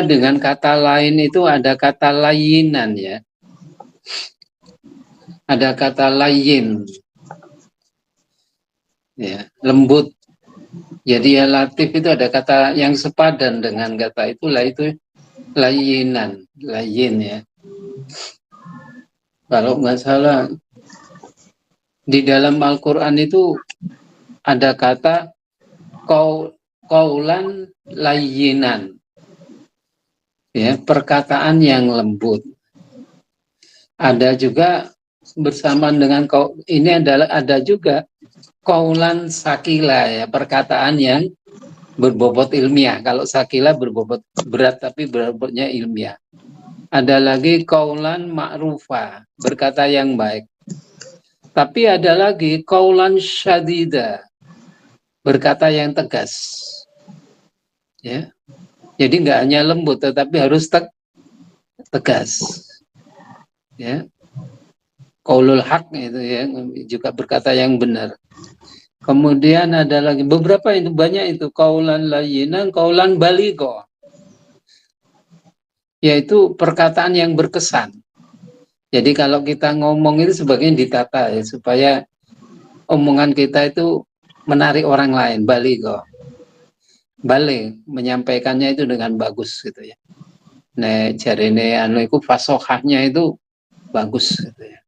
dengan kata lain itu ada kata layinan ya. Ada kata layin. Ya, lembut. Jadi ya latif itu ada kata yang sepadan dengan kata itulah, itu layinan, layin ya. Kalau nggak salah di dalam Al-Quran itu ada kata kaulan layinan, ya, perkataan yang lembut. Ada juga bersamaan dengan ini adalah ada juga kaulan sakila, ya, perkataan yang berbobot ilmiah. Kalau sakila berbobot berat tapi berbobotnya ilmiah. Ada lagi kaulan ma'rufa, berkata yang baik. Tapi ada lagi kaulan syadida, berkata yang tegas. Ya. Jadi nggak hanya lembut tetapi harus tegas. Ya. Qaulul haq itu ya, juga berkata yang benar. Kemudian ada lagi beberapa, itu banyak, itu kaulan layyinan, kaulan baligho, yaitu perkataan yang berkesan. Jadi kalau kita ngomong itu sebagian ditata ya, supaya omongan kita itu menarik orang lain, baligho. Balik menyampaikannya itu dengan bagus gitu ya. Nah, jarine anu iku fasohahnya itu bagus gitu ya.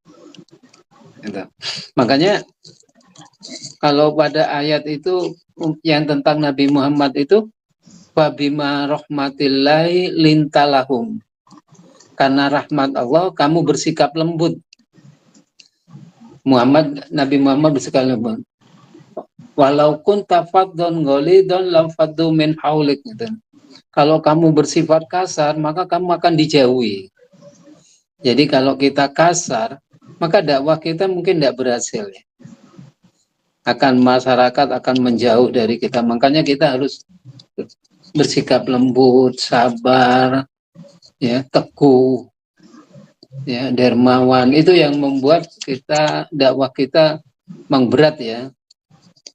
Gitu. Makanya kalau pada ayat itu yang tentang Nabi Muhammad itu fabima rahmatillahi lintalahum, karena rahmat Allah kamu bersikap lembut. Nabi Muhammad bersikap lembut. Walau kunta faddon ghalidon lam faddu min haulik gitu. Kalau kamu bersifat kasar, maka kamu akan dijauhi. Jadi kalau kita kasar, maka dakwah kita mungkin tidak berhasil ya. Masyarakat akan menjauh dari kita. Makanya kita harus bersikap lembut, sabar, ya, teguh, ya, dermawan. Itu yang membuat kita dakwah kita memang berat ya.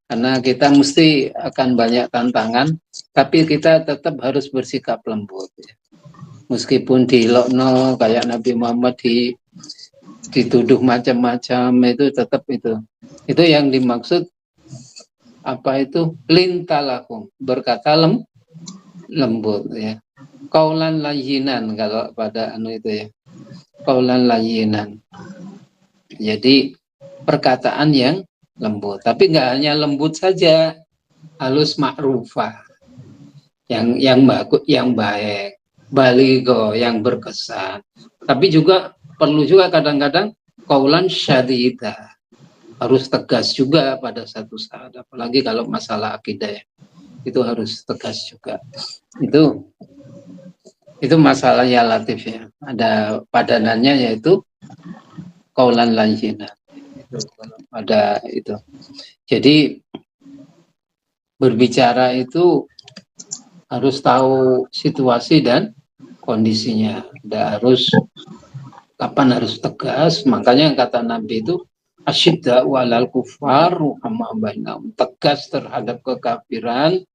Karena kita mesti akan banyak tantangan, tapi kita tetap harus bersikap lembut. Ya. Meskipun dilokno kayak Nabi Muhammad dituduh macam-macam, itu tetap itu. Itu yang dimaksud apa itu lintalakum, berkata lembut ya. Kaulan layyinan kalau pada anu itu ya. Kaulan layyinan. Jadi perkataan yang lembut, tapi nggak hanya lembut saja, halus ma'rufah, yang bagus, yang baik, baligho, yang berkesan. Tapi juga perlu juga kadang-kadang kaulan syadida, harus tegas juga pada satu saat, apalagi kalau masalah akidah ya. Itu harus tegas juga. Itu masalah ya latif ya. Ada padanannya yaitu kaulan layyinan. Ada itu. Jadi berbicara itu harus tahu situasi dan kondisinya. Harus kapan harus tegas. Makanya kata Nabi itu asyidda walal kufar ruhama bainahum, tegas terhadap kekafiran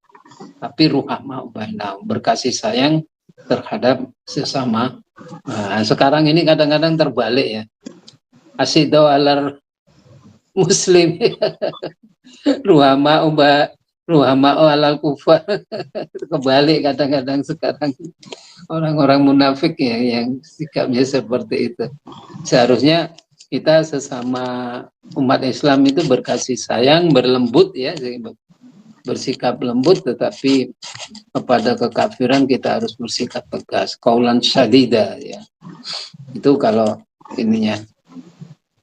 tapi ruhama bainahum, berkasih sayang terhadap sesama. Nah, sekarang ini kadang-kadang terbalik ya. Asyidda walal Muslim, ruhama alal kufar. Kebalik kadang-kadang sekarang orang-orang munafik ya yang sikapnya seperti itu. Seharusnya kita sesama umat Islam itu berkasih sayang, berlembut ya, bersikap lembut, tetapi kepada kekafiran kita harus bersikap tegas, kaulan syadida ya. Itu kalau ininya.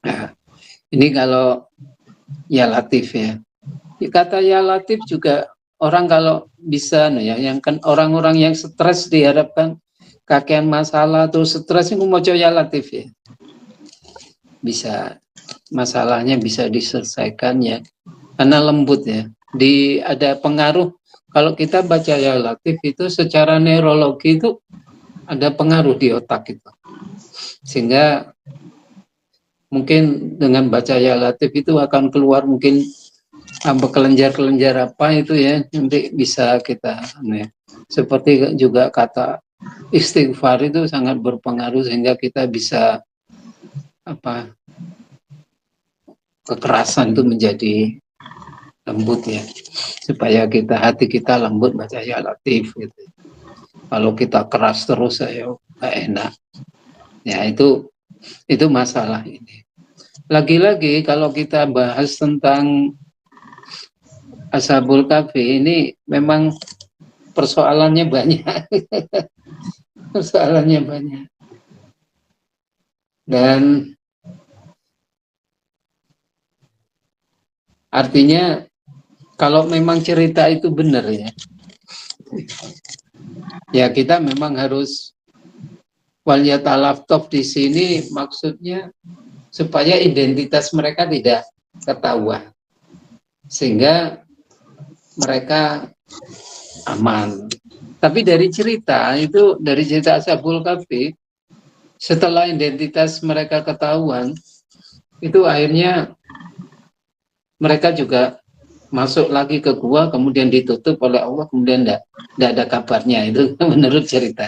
Nah, ini kalau ya latif ya. Kata ya latif juga orang kalau bisa ya, yang kan orang-orang yang stres diharapkan kakean masalah atau stres itu mau ya latif ya. Bisa masalahnya bisa diselesaikan ya. Karena lembut ya. Ada pengaruh kalau kita baca ya latif itu secara neurologi itu ada pengaruh di otak itu. Sehingga mungkin dengan baca ya latif itu akan keluar mungkin kelenjar-kelenjar apa itu ya, nanti bisa kita ya. Seperti juga kata istighfar itu sangat berpengaruh sehingga kita bisa kekerasan itu menjadi lembut ya, supaya hati kita lembut baca ya Latif gitu. Kalau kita keras terus saya nggak enak. Ya itu masalah ini. Lagi-lagi kalau kita bahas tentang Ashabul Kahfi ini memang persoalannya banyak. Persoalannya banyak. Dan artinya kalau memang cerita itu benar ya kita memang harus waliyatalaftaf di sini maksudnya supaya identitas mereka tidak ketahuan sehingga mereka aman. Tapi dari cerita Ashabul Kahfi setelah identitas mereka ketahuan itu akhirnya mereka juga masuk lagi ke gua kemudian ditutup oleh Allah kemudian tidak ada kabarnya itu menurut cerita.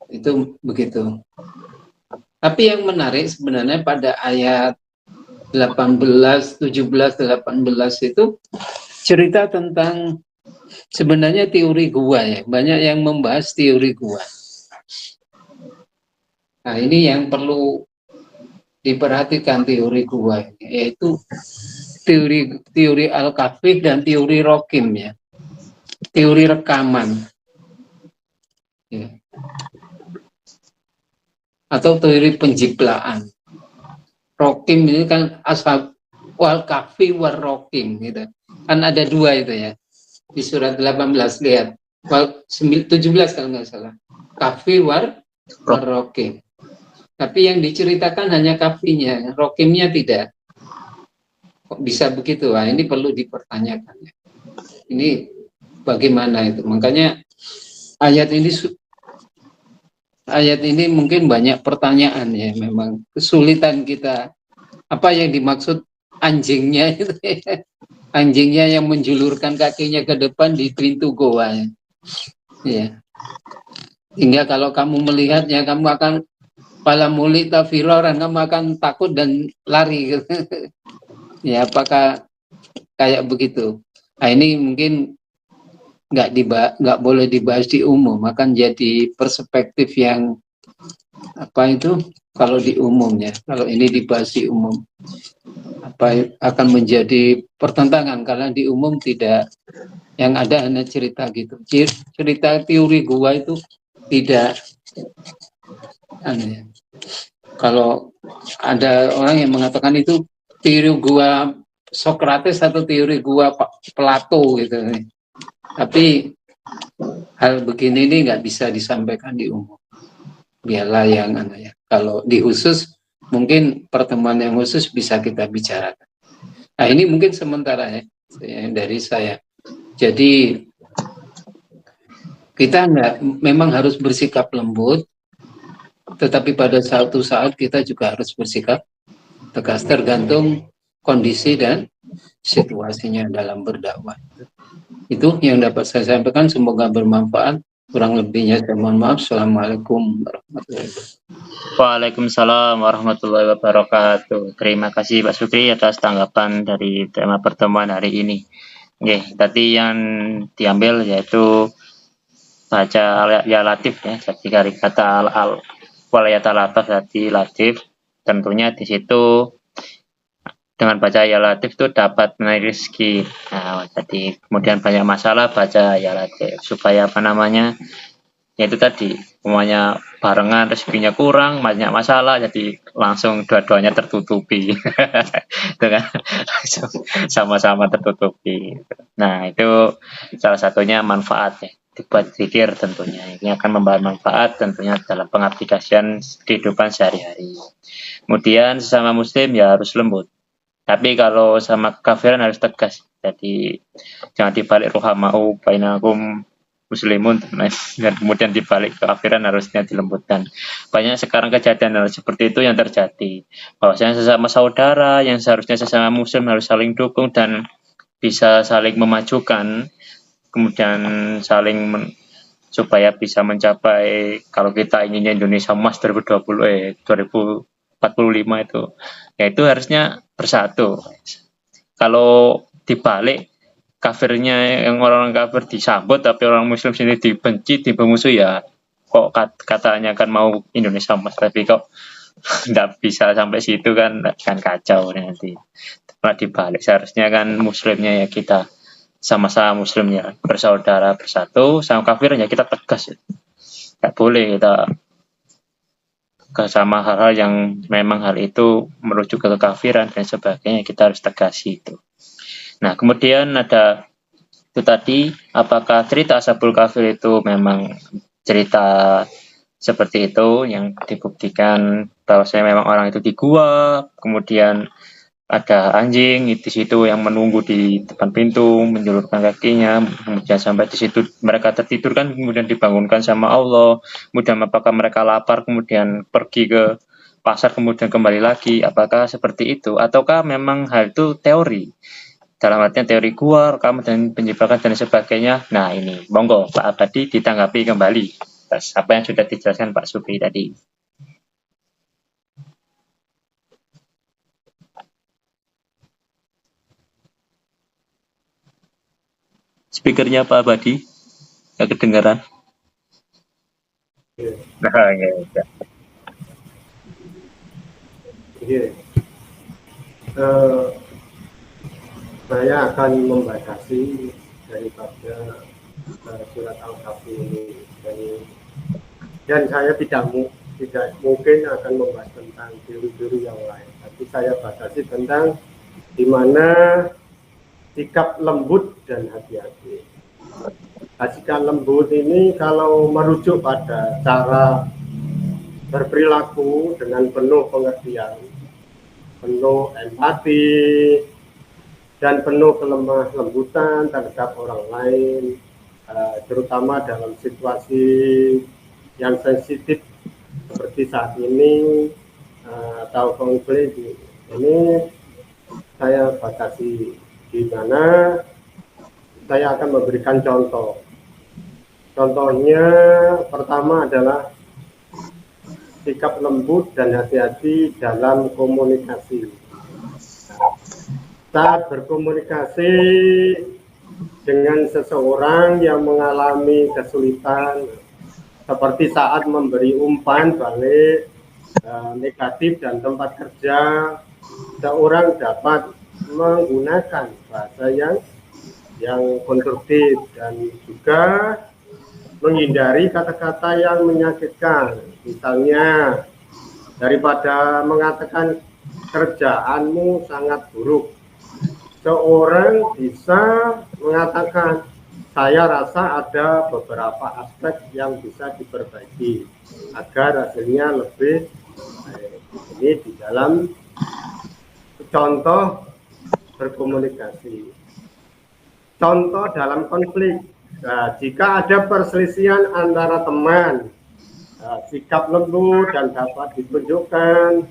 Itu begitu. Tapi yang menarik sebenarnya pada ayat 18, 17, 18 itu cerita tentang sebenarnya teori gua ya. Banyak yang membahas teori gua. Nah ini yang perlu diperhatikan teori gua yaitu teori Al-Kahfi dan teori Rokim ya. Teori rekaman. Ya. Atau teori penjiplaan. Rokim ini kan ashab wal kahfi war rokim gitu. Kan ada dua itu ya. Di surat 18 lihat. 17 kalau nggak salah. Kahfi war rokim. Tapi yang diceritakan hanya kahfinya, rokimnya tidak. Kok bisa begitu? Nah, ini perlu dipertanyakan. Ini bagaimana itu? Makanya ayat ini mungkin banyak pertanyaan ya, memang kesulitan kita. Apa yang dimaksud anjingnya itu? Anjingnya yang menjulurkan kakinya ke depan di pintu goa. Ya. Hingga kalau kamu melihatnya, kamu akan pala mulita firoran, kamu akan takut dan lari. Ya, apakah kayak begitu? Nah, ini mungkin nggak boleh dibahas di umum, akan jadi perspektif yang apa itu kalau di umum ya. Kalau ini dibahas di umum, apa akan menjadi pertentangan karena di umum tidak, yang ada hanya cerita gitu. Cerita teori gua itu tidak aneh. Kalau ada orang yang mengatakan itu teori gua Sokrates atau teori gua Plato gitu. Tapi hal begini ini nggak bisa disampaikan di umum. Biarlah yang aneh ya. Kalau di khusus mungkin pertemuan yang khusus bisa kita bicarakan. Nah ini mungkin sementara ya dari saya. Jadi kita memang harus bersikap lembut, tetapi pada suatu saat kita juga harus bersikap tegas tergantung kondisi dan situasinya dalam berdakwah. Itu yang dapat saya sampaikan, semoga bermanfaat. Kurang lebihnya saya mohon maaf. Assalamualaikum warahmatullahi wabarakatuh. Waalaikumsalam warahmatullahi wabarakatuh. Terima kasih Pak Sukri atas tanggapan dari tema pertemuan hari ini. Oke, tadi yang diambil yaitu baca ya latif ya, jadi kata walayatalaftaf tadi latif. Tentunya di situ dengan baca ya latif itu dapat menarik rezeki. Nah, jadi kemudian banyak masalah baca ya latif supaya apa namanya? Yaitu tadi semuanya barengan rezekinya kurang, banyak masalah, jadi langsung dua-duanya tertutupi. Itu kan langsung sama-sama tertutupi. Nah, itu salah satunya manfaat ya. Dibuat zikir tentunya. Ini akan membawa manfaat tentunya dalam pengaplikasian kehidupan sehari-hari. Kemudian sesama muslim ya harus lembut. Tapi kalau sama kekafiran harus tegas. Jadi jangan dibalik ruhamau bainakum muslimun dan kemudian dibalik kekafiran harusnya dilembutkan. Banyak sekarang kejadian hal seperti itu yang terjadi. Bahwasanya sesama saudara yang seharusnya sesama muslim harus saling dukung dan bisa saling memajukan, kemudian saling supaya bisa mencapai, kalau kita inginnya Indonesia emas 2020 45 itu. Ya itu harusnya bersatu. Kalau dibalik kafirnya yang orang kafir disambut tapi orang muslim sini dibenci, dimusuh ya kok katanya kan mau Indonesia mas tapi kok nggak bisa sampai situ kan kacau nanti. Malah dibalik seharusnya kan muslimnya ya kita sama-sama muslimnya bersaudara bersatu, sama kafirnya kita tegas. Nggak boleh kita sama hal-hal yang memang hal itu merujuk ke kekafiran dan sebagainya, kita harus tegasi itu. Nah, kemudian ada itu tadi, apakah cerita Ashabul Kahfi itu memang cerita seperti itu yang dibuktikan bahwa saya memang orang itu di gua, kemudian ada anjing di situ yang menunggu di depan pintu, menjulurkan kakinya, kemudian sampai di situ mereka tertidur kan, kemudian dibangunkan sama Allah, kemudian apakah mereka lapar, kemudian pergi ke pasar, kemudian kembali lagi, apakah seperti itu, ataukah memang hal itu teori, dalam artian teori gua, rekaman dan penjebakan dan sebagainya. Nah ini, monggo Pak Abadi ditanggapi kembali atas apa yang sudah dijelaskan Pak Supri tadi. Speakernya Pak Abadi nggak kedengaran. Nah, ya. Saya akan membatasi daripada surat Al-Kahfi ini, dan saya tidak mungkin akan membahas tentang teori-teori yang lain, tapi saya batasi tentang di mana sikap lembut dan hati-hati. Sikap lembut ini kalau merujuk pada cara berperilaku dengan penuh pengertian, penuh empati, dan penuh kelemah lembutan terhadap orang lain, terutama dalam situasi yang sensitif seperti saat ini atau konflik ini, saya batasi di mana saya akan memberikan contoh. Contohnya pertama adalah sikap lembut dan hati-hati dalam komunikasi. Saat berkomunikasi dengan seseorang yang mengalami kesulitan, seperti saat memberi umpan balik negatif dan tempat kerja, seorang dapat menggunakan bahasa yang konstruktif dan juga menghindari kata-kata yang menyakitkan. Misalnya, daripada mengatakan kerjaanmu sangat buruk, seorang bisa mengatakan saya rasa ada beberapa aspek yang bisa diperbaiki agar hasilnya lebih baik. Ini di dalam contoh berkomunikasi. Contoh dalam konflik. Nah, jika ada perselisihan antara teman, sikap lembut dan dapat ditunjukkan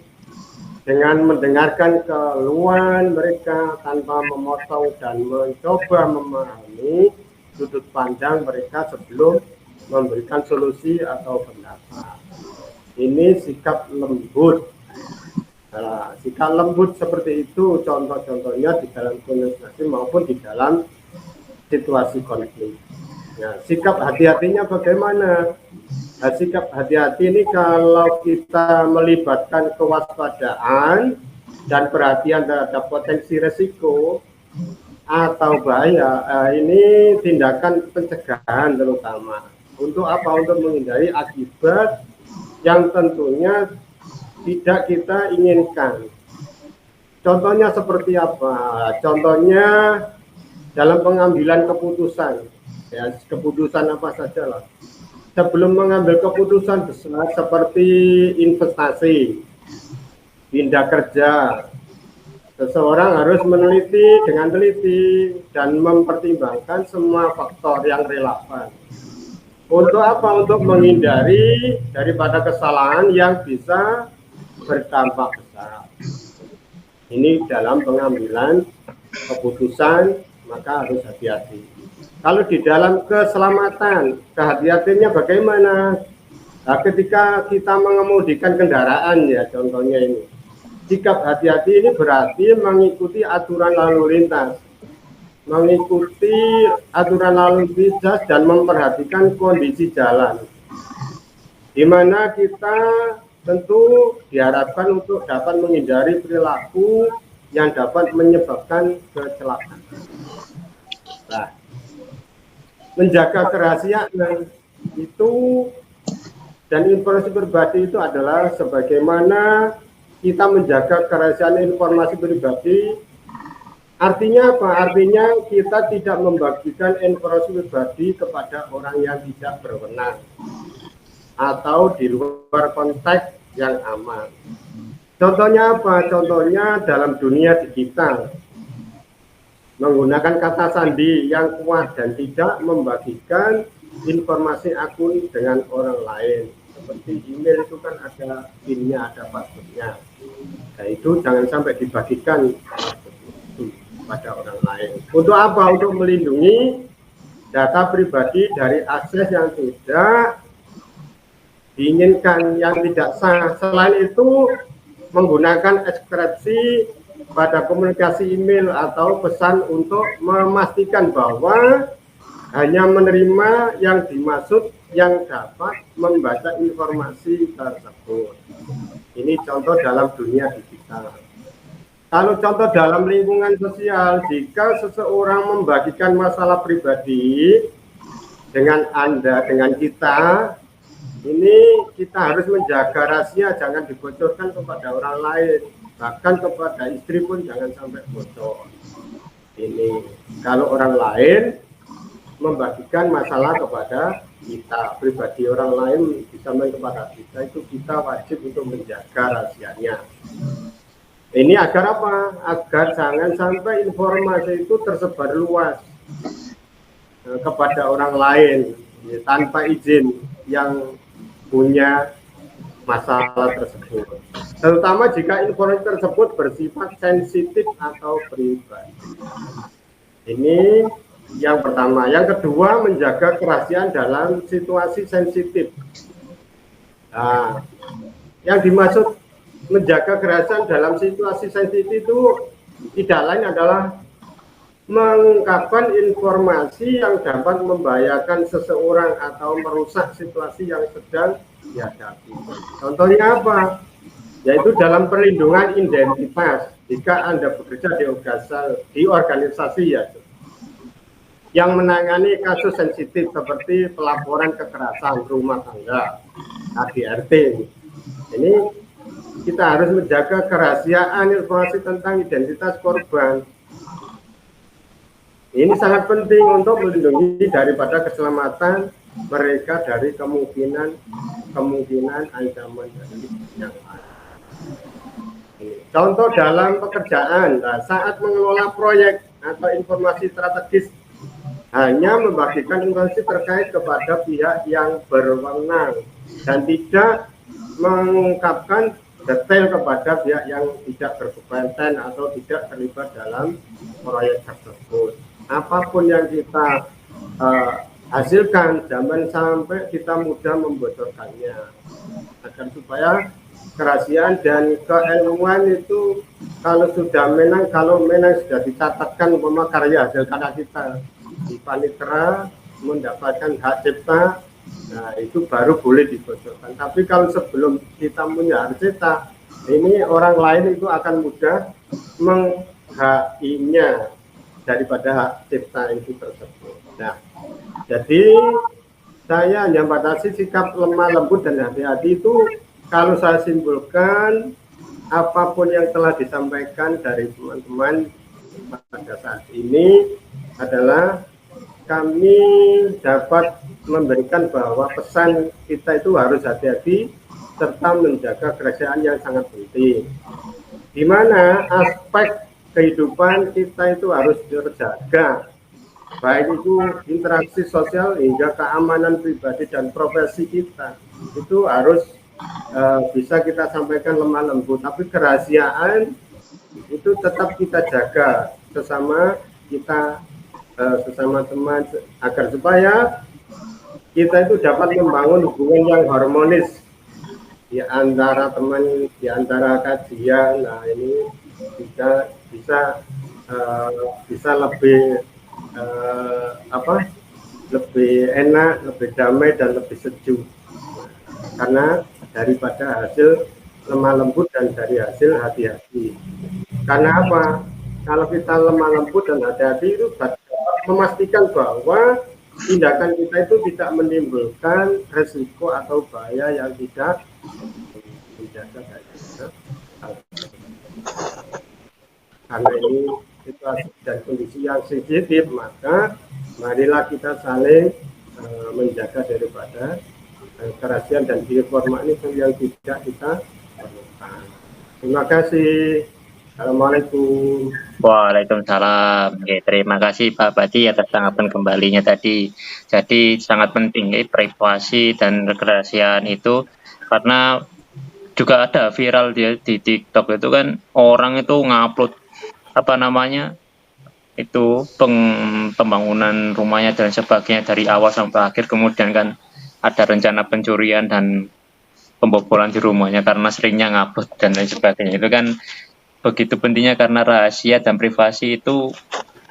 dengan mendengarkan keluhan mereka tanpa memotong dan mencoba memahami sudut pandang mereka sebelum memberikan solusi atau pendapat. Ini sikap lembut. Nah, sikap lembut seperti itu contoh-contohnya di dalam komunikasi maupun di dalam situasi konflik. Nah, sikap hati-hatinya bagaimana? Nah, sikap hati-hati ini kalau kita melibatkan kewaspadaan dan perhatian terhadap potensi resiko atau bahaya, ini tindakan pencegahan terutama. Untuk apa? Untuk menghindari akibat yang tentunya tidak kita inginkan. Contohnya seperti apa? Contohnya dalam pengambilan keputusan, ya, keputusan apa saja lah. Sebelum mengambil keputusan besar seperti investasi, pindah kerja, seseorang harus meneliti dengan teliti dan mempertimbangkan semua faktor yang relevan. Untuk apa? Untuk menghindari daripada kesalahan yang bisa berdampak besar. Ini dalam pengambilan keputusan, maka harus hati-hati. Kalau di dalam keselamatan, kehati-hatiannya bagaimana? Nah, ketika kita mengemudikan kendaraan ya, contohnya ini, sikap hati-hati ini berarti mengikuti aturan lalu lintas, mengikuti aturan lalu lintas dan memperhatikan kondisi jalan, di mana kita tentu diharapkan untuk dapat menghindari perilaku yang dapat menyebabkan kecelakaan. Nah, menjaga kerahasiaan itu dan informasi pribadi itu adalah sebagaimana kita menjaga kerahasiaan informasi pribadi. Artinya apa? Artinya kita tidak membagikan informasi pribadi kepada orang yang tidak berwenang atau di luar konteks yang aman. Contohnya apa? Contohnya dalam dunia digital, menggunakan kata sandi yang kuat dan tidak membagikan informasi akun dengan orang lain. Seperti email itu kan ada PIN-nya, ada password-nya. Nah, itu jangan sampai dibagikan pada orang lain. Untuk apa? Untuk melindungi data pribadi dari akses yang tidak diinginkan, yang tidak sah. Selain itu, menggunakan ekskripsi pada komunikasi email atau pesan untuk memastikan bahwa hanya menerima yang dimaksud yang dapat membaca informasi tersebut. Ini contoh dalam dunia digital. Kalau contoh dalam lingkungan sosial, jika seseorang membagikan masalah pribadi dengan Anda, dengan kita, ini kita harus menjaga rahasia, jangan dibocorkan kepada orang lain. Bahkan kepada istri pun jangan sampai bocor. Ini kalau orang lain membagikan masalah kepada kita, pribadi orang lain disampaikan kepada kita, itu kita wajib untuk menjaga rahasianya. Ini agar apa? Agar jangan sampai informasi itu tersebar luas kepada orang lain ya, tanpa izin yang punya masalah tersebut. Terutama jika informasi tersebut bersifat sensitif atau pribadi. Ini yang pertama. Yang kedua, menjaga kerahasiaan dalam situasi sensitif. Nah, yang dimaksud menjaga kerahasiaan dalam situasi sensitif itu tidak lain adalah mengungkapkan informasi yang dapat membahayakan seseorang atau merusak situasi yang sedang dihadapi. Contohnya apa? Yaitu dalam perlindungan identitas. Jika Anda bekerja di organisasi ya, yang menangani kasus sensitif seperti pelaporan kekerasan rumah tangga, KDRT. Ini kita harus menjaga kerahasiaan informasi tentang identitas korban. Ini sangat penting untuk melindungi daripada keselamatan mereka dari kemungkinan ancaman dari yang lain. Contoh dalam pekerjaan, saat mengelola proyek atau informasi strategis, hanya membagikan informasi terkait kepada pihak yang berwenang dan tidak mengungkapkan detail kepada pihak yang tidak berkompeten atau tidak terlibat dalam proyek tersebut. Apapun yang kita hasilkan, jangan sampai kita mudah membocorkannya, agar supaya kerahasiaan dan keilmuan itu kalau menang sudah dicatatkan umpama karya hasil karya kita di panitera mendapatkan hak cipta, nah itu baru boleh dibocorkan. Tapi kalau sebelum kita punya hak cipta, ini orang lain itu akan mudah menghakiminya daripada hak cipta itu tersebut. Nah, jadi saya hanya batasi sikap lemah lembut dan hati-hati itu kalau saya simpulkan apapun yang telah disampaikan dari teman-teman pada saat ini adalah kami dapat memberikan bahwa pesan kita itu harus hati-hati serta menjaga kerahasiaan yang sangat penting. Di mana aspek kehidupan kita itu harus terjaga, baik itu interaksi sosial hingga keamanan pribadi dan profesi kita itu harus bisa kita sampaikan lemah lembut, tapi kerahasiaan itu tetap kita jaga sesama kita sesama teman agar supaya kita itu dapat membangun hubungan yang harmonis di antara teman, di antara kajian. Nah, ini bisa lebih lebih enak, lebih damai dan lebih sejuk. Karena daripada hasil lemah lembut dan dari hasil hati-hati. Karena apa? Kalau kita lemah lembut dan hati-hati itu memastikan bahwa tindakan kita itu tidak menimbulkan resiko atau bahaya yang tidak dijaga karena ini situasi dan kondisi yang sensitif, maka marilah kita saling menjaga daripada kerahasiaan dan informasi yang tidak kita perlukan. Terima kasih. Assalamualaikum. Waalaikumsalam. Oke, terima kasih Pak Badi atas tanggapan kembalinya tadi. Jadi sangat penting privasi dan kerahasiaan itu, karena juga ada viral di TikTok itu kan, orang itu ngupload itu pembangunan rumahnya dan sebagainya dari awal sampai akhir, kemudian kan ada rencana pencurian dan pembobolan di rumahnya karena seringnya ngupload dan lain sebagainya. Itu kan begitu pentingnya, karena rahasia dan privasi itu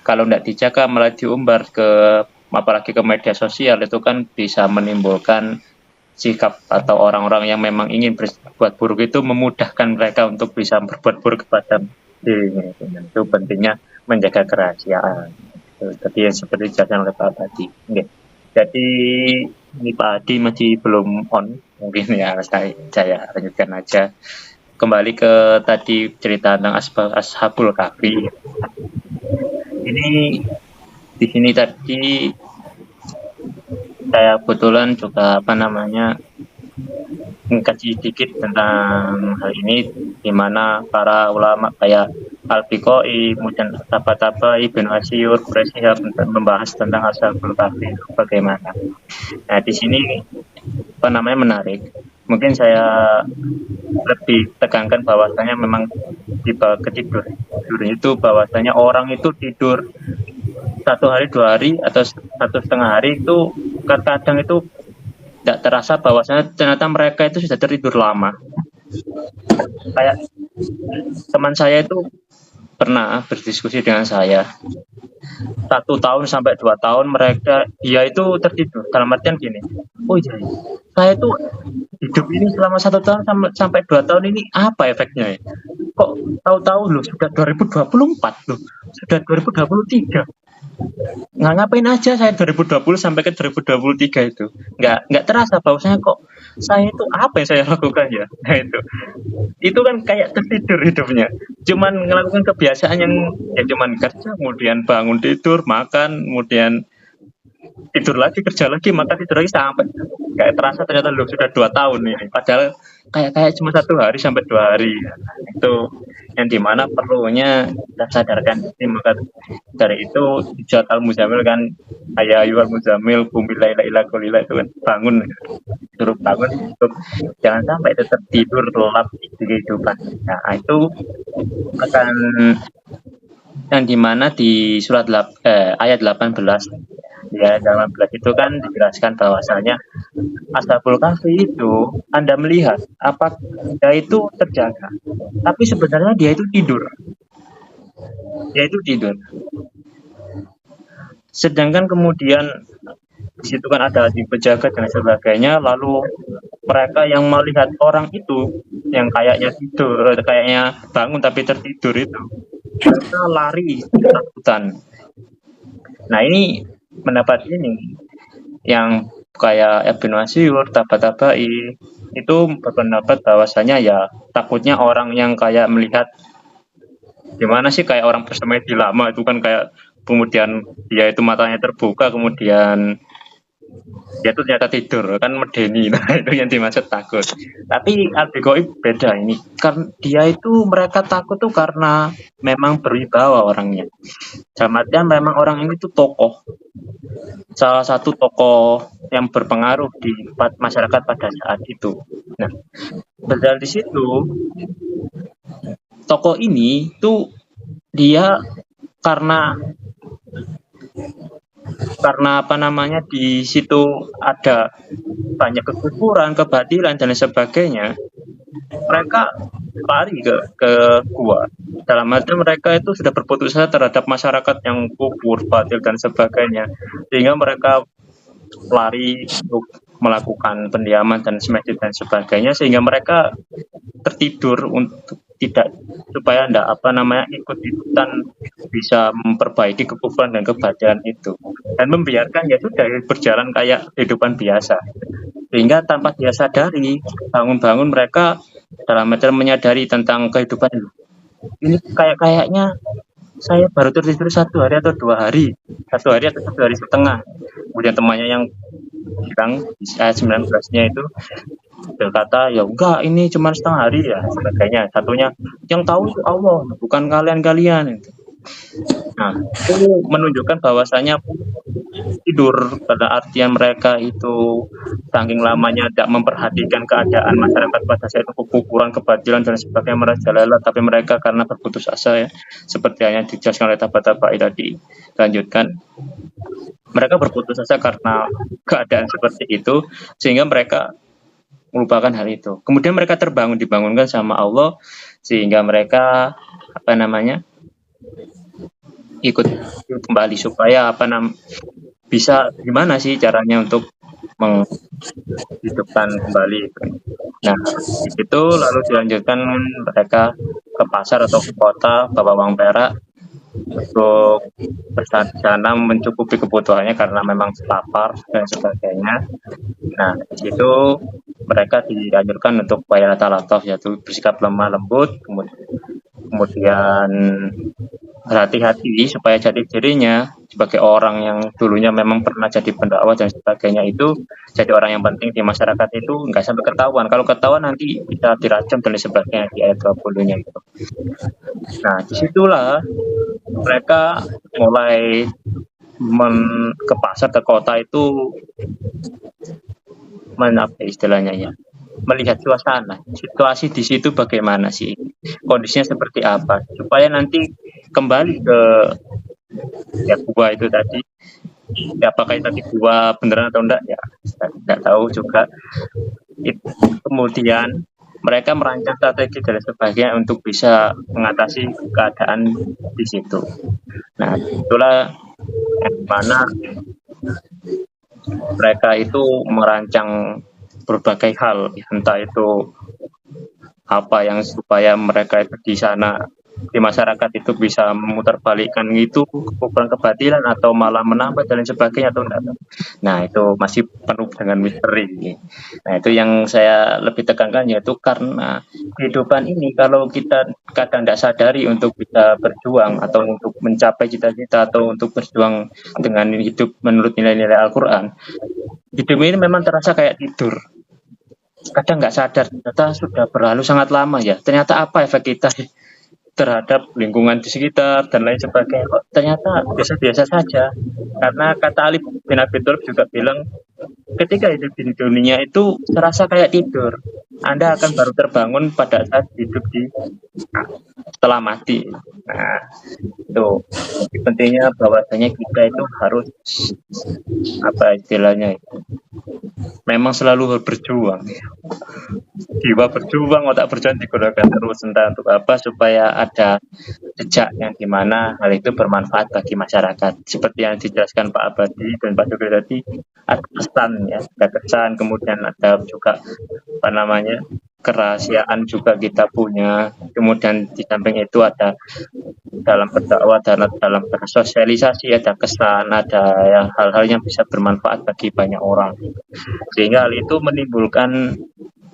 kalau tidak dijaga malah diumbar apalagi ke media sosial, itu kan bisa menimbulkan sikap atau orang-orang yang memang ingin berbuat buruk itu memudahkan mereka untuk bisa berbuat buruk kepada dirinya. Itu pentingnya menjaga kerahasiaan. Tadi yang seperti dijelaskan oleh Pak Badi. Jadi ini Pak Adi masih belum on, mungkin ya saya lanjutkan aja. Kembali ke tadi cerita tentang Ashabul Kahfi. Ini di sini tadi saya kebetulan juga mengkaji sedikit tentang hal ini, di mana para ulama kayak Al-Biqai, kemudian Tabatabai, Ibnu Asyur, Quraisyhab membahas tentang Ashabul Kahfi bagaimana. Nah, di sini menarik. Mungkin saya lebih tekankan bahwasanya memang dibawa ke tidur itu, bahwasanya orang itu tidur 1 hari 2 hari atau 1,5 hari itu kadang itu tidak terasa bahwasanya ternyata mereka itu sudah tertidur lama. Kayak teman saya itu pernah berdiskusi dengan saya, 1 tahun sampai 2 tahun dia itu tertidur, dalam artian gini, oh iya, saya itu hidup ini selama 1 tahun sampai 2 tahun ini apa efeknya ya? Kok tahu-tahu loh sudah 2024 loh, sudah 2023. Nggak ngapain aja saya 2020 sampai ke 2023 itu. Nggak terasa bahwasanya kok saya itu apa yang saya lakukan ya. Nah, itu kan kayak tertidur hidupnya. Cuman melakukan kebiasaan yang ya cuman kerja, kemudian bangun tidur, makan, kemudian tidur lagi, kerja lagi, makan, tidur lagi, sampai kayak terasa ternyata loh sudah 2 tahun ini. Padahal kayak cuma 1 hari sampai 2 hari. Itu yang dimana perlunya kita sadarkan. Maka dari itu surat Al-Muzammil kan, ayyuhal muzammil qum bil-laili illa qalila, itu kan bangun, suruh bangun untuk jangan sampai tetap tidur lelap di kehidupan. Nah, itu akan yang dimana di surat ayat 18 ya, dalam belas itu kan dijelaskan bahwasanya Ashabul Kahfi itu Anda melihat apa dia itu terjaga, tapi sebenarnya dia itu tidur. Sedangkan kemudian di situ kan ada di penjaga dan sebagainya, lalu mereka yang melihat orang itu yang kayaknya tidur, kayaknya bangun tapi tertidur itu, mereka lari ketakutan. Nah, ini pendapat ini yang kayak Ibnu Asyur, Tabatabai itu berpendapat bahwasanya ya takutnya orang yang kayak melihat gimana sih kayak orang bersemedi lama itu kan, kayak kemudian dia itu matanya terbuka, kemudian dia tuh ternyata tidur kan medeni. Nah, itu yang dimaksud takut. Tapi Al-Biqai beda ini, karena dia itu mereka takut tuh karena memang berwibawa orangnya. Jamatnya memang orang ini tuh tokoh, salah satu tokoh yang berpengaruh di masyarakat pada saat itu. Nah, berdasar di situ tokoh ini tuh dia karena karena apa namanya di situ ada banyak kekufuran, kebatilan dan sebagainya, mereka lari ke gua. Dalam arti mereka itu sudah berputus asa terhadap masyarakat yang kufur, batil dan sebagainya, sehingga mereka lari untuk melakukan pendiaman dan semacam dan sebagainya, sehingga mereka tertidur untuk tidak supaya tidak apa namanya ikut-ikutan bisa memperbaiki kekufuran dan kebatilan itu, dan membiarkan ya sudah berjalan kayak kehidupan biasa, sehingga tanpa dia sadari bangun-bangun mereka dalam artian menyadari tentang kehidupan ini, kayaknya saya baru tertidur 1 hari atau 2 hari, 1 hari atau 1 hari setengah. Kemudian temannya yang bilang di ayat 19-nya itu berkata, ya enggak, ini cuma setengah hari ya sebagainya. Satunya, yang tahu itu Allah, bukan kalian-kalian. Nah, itu menunjukkan bahwasanya tidur pada artian mereka itu saking lamanya tidak memperhatikan keadaan masyarakat pada saat itu, kekufuran, kebatilan dan sebagainya merajalela, tapi mereka karena berputus asa ya, seperti yang dijelaskan oleh Tabatai tadi, lanjutkan, mereka berputus asa karena keadaan seperti itu, sehingga mereka melupakan hal itu. Kemudian mereka dibangunkan sama Allah, sehingga mereka apa namanya ikut kembali supaya bisa gimana sih caranya untuk menghidupkan kembali. Nah, di situ lalu dilanjutkan mereka ke pasar atau ke kota bawa uang perak untuk bersana mencukupi kebutuhannya karena memang lapar dan sebagainya. Nah, di situ mereka dianjurkan untuk bayar talatof, yaitu bersikap lemah lembut, kemudian hati-hati supaya jadi dirinya sebagai orang yang dulunya memang pernah jadi pendakwah dan sebagainya, itu jadi orang yang penting di masyarakat itu nggak sampai ketahuan. Kalau ketahuan nanti bisa dirajam dan sebagainya di ayat 20-nya itu. Nah, disitulah mereka mulai ke pasar, ke kota itu istilahnya ya, melihat suasana, situasi di situ bagaimana sih, kondisinya seperti apa, supaya nanti kembali ke ya gua itu tadi, ya apakah tadi gua beneran atau enggak ya nggak tahu juga. Kemudian mereka merancang strategi dan sebagainya untuk bisa mengatasi keadaan di situ. Nah, itulah yang mana mereka itu merancang berbagai hal, entah itu apa yang supaya mereka itu di sana di masyarakat itu bisa memutarbalikkan itu kekufuran kebatilan atau malah menambah dan sebagainya atau enggak. Nah, itu masih penuh dengan misteri. Nah, itu yang saya lebih tekankan, yaitu karena kehidupan ini kalau kita kadang tidak sadari untuk bisa berjuang atau untuk mencapai cita-cita atau untuk berjuang dengan hidup menurut nilai-nilai Al-Quran, hidup ini memang terasa kayak tidur. Kadang nggak sadar, ternyata sudah berlalu sangat lama ya. Ternyata apa efek kita terhadap lingkungan di sekitar dan lain sebagainya, kok ternyata biasa-biasa saja. Karena kata Ali bin Abi Thalib juga bilang, ketika hidup di dunia itu terasa kayak tidur. Anda akan baru terbangun pada saat hidup setelah mati. Nah, itu pentingnya bahwasanya kita itu harus apa istilahnya itu, memang selalu berjuang. Jiwa berjuang, otak berjuang digunakan terus, entah untuk apa, supaya ada jejak yang dimana hal itu bermanfaat bagi masyarakat. Seperti yang dijelaskan Pak Abadi dan Pak Sugri tadi, ada kesan ya, ada kesan, kemudian ada juga apa namanya kerahasiaan juga kita punya. Kemudian di samping itu ada dalam berdakwah, dalam bersosialisasi ada kesan, ada ya, hal-hal yang bisa bermanfaat bagi banyak orang. Sehingga hal itu menimbulkan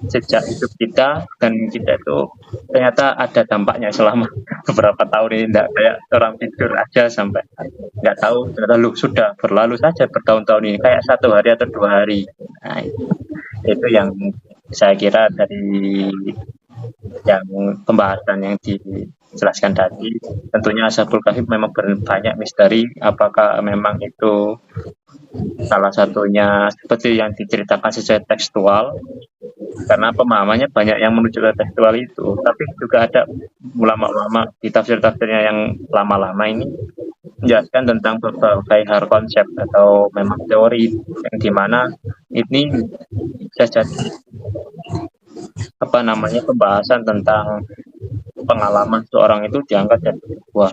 jejak hidup kita, dan kita itu ternyata ada dampaknya selama beberapa tahun ini, tidak kayak orang tidur aja sampai nggak tahu ternyata sudah berlalu saja bertahun-tahun ini kayak 1 hari atau 2 hari. Nah, itu yang saya kira dari yang pembahasan yang dijelaskan tadi. Tentunya Ashabul Kahfi memang banyak misteri, apakah memang itu salah satunya seperti yang diceritakan sesuai tekstual, karena pemahamannya banyak yang menuju ke tekstual itu, tapi juga ada ulama-ulama di tafsir-tafsirnya yang lama-lama ini menjelaskan tentang berbagai hal konsep atau memang teori yang dimana ini bisa jadi pembahasan tentang pengalaman seorang itu diangkat dari sebuah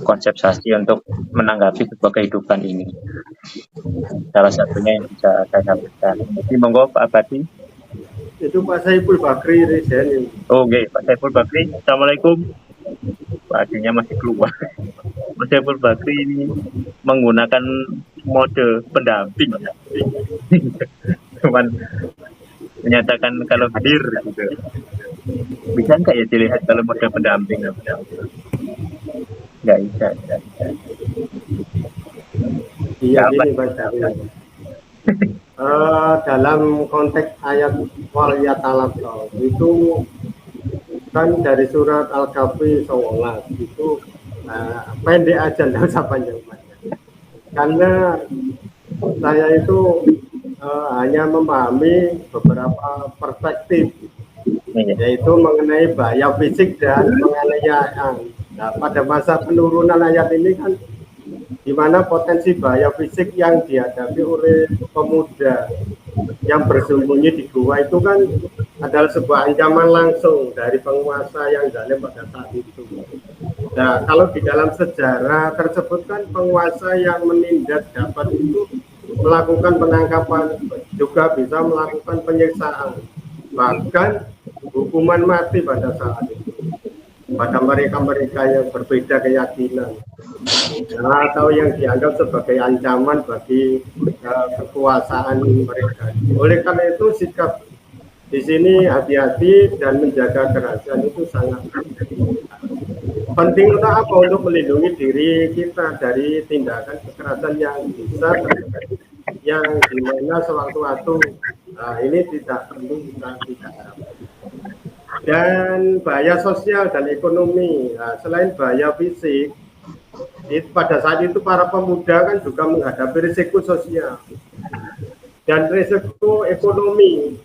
konsepsasi untuk menanggapi sebuah kehidupan ini. Salah satunya yang bisa saya sampaikan. Jadi monggo Pak Abadi. Itu Pak Saiful Bakri Resen. Oke, Pak Saiful Bakri. Assalamualaikum. Pak Adinya masih keluar. Pak Saiful Bakri ini menggunakan mode pendamping. Cuman menyatakan kalau hadir gitu. Bisa nggak ya dilihat kalau mode pendamping? Nggak bisa. Iya, gini Pak Saiful. Dalam konteks ayat wal yatalaqaw itu kan dari surat Al-Kahfi 11 itu pendek aja, nggak usah panjang-panjang. Karena saya itu hanya memahami beberapa perspektif, yaitu mengenai bahaya fisik dan penganiayaan. Nah, pada masa penurunan ayat ini kan di mana potensi bahaya fisik yang dihadapi oleh pemuda yang bersembunyi di gua itu kan adalah sebuah ancaman langsung dari penguasa yang zalim pada saat itu. Nah, kalau di dalam sejarah tersebut kan penguasa yang menindas dapat itu melakukan penangkapan, juga bisa melakukan penyiksaan, bahkan hukuman mati pada saat itu pada mereka-mereka yang berbeda keyakinan, atau yang dianggap sebagai ancaman bagi kekuasaan mereka. Oleh karena itu sikap di sini hati-hati dan menjaga kerahasiaan itu sangat penting. Untuk apa? Untuk melindungi diri kita dari tindakan kekerasan yang bisa yang dimana sewaktu-waktu ini tidak perlu kita tidak harapkan. Dan bahaya sosial dan ekonomi. Nah, selain bahaya fisik, pada saat itu para pemuda kan juga menghadapi risiko sosial dan risiko ekonomi.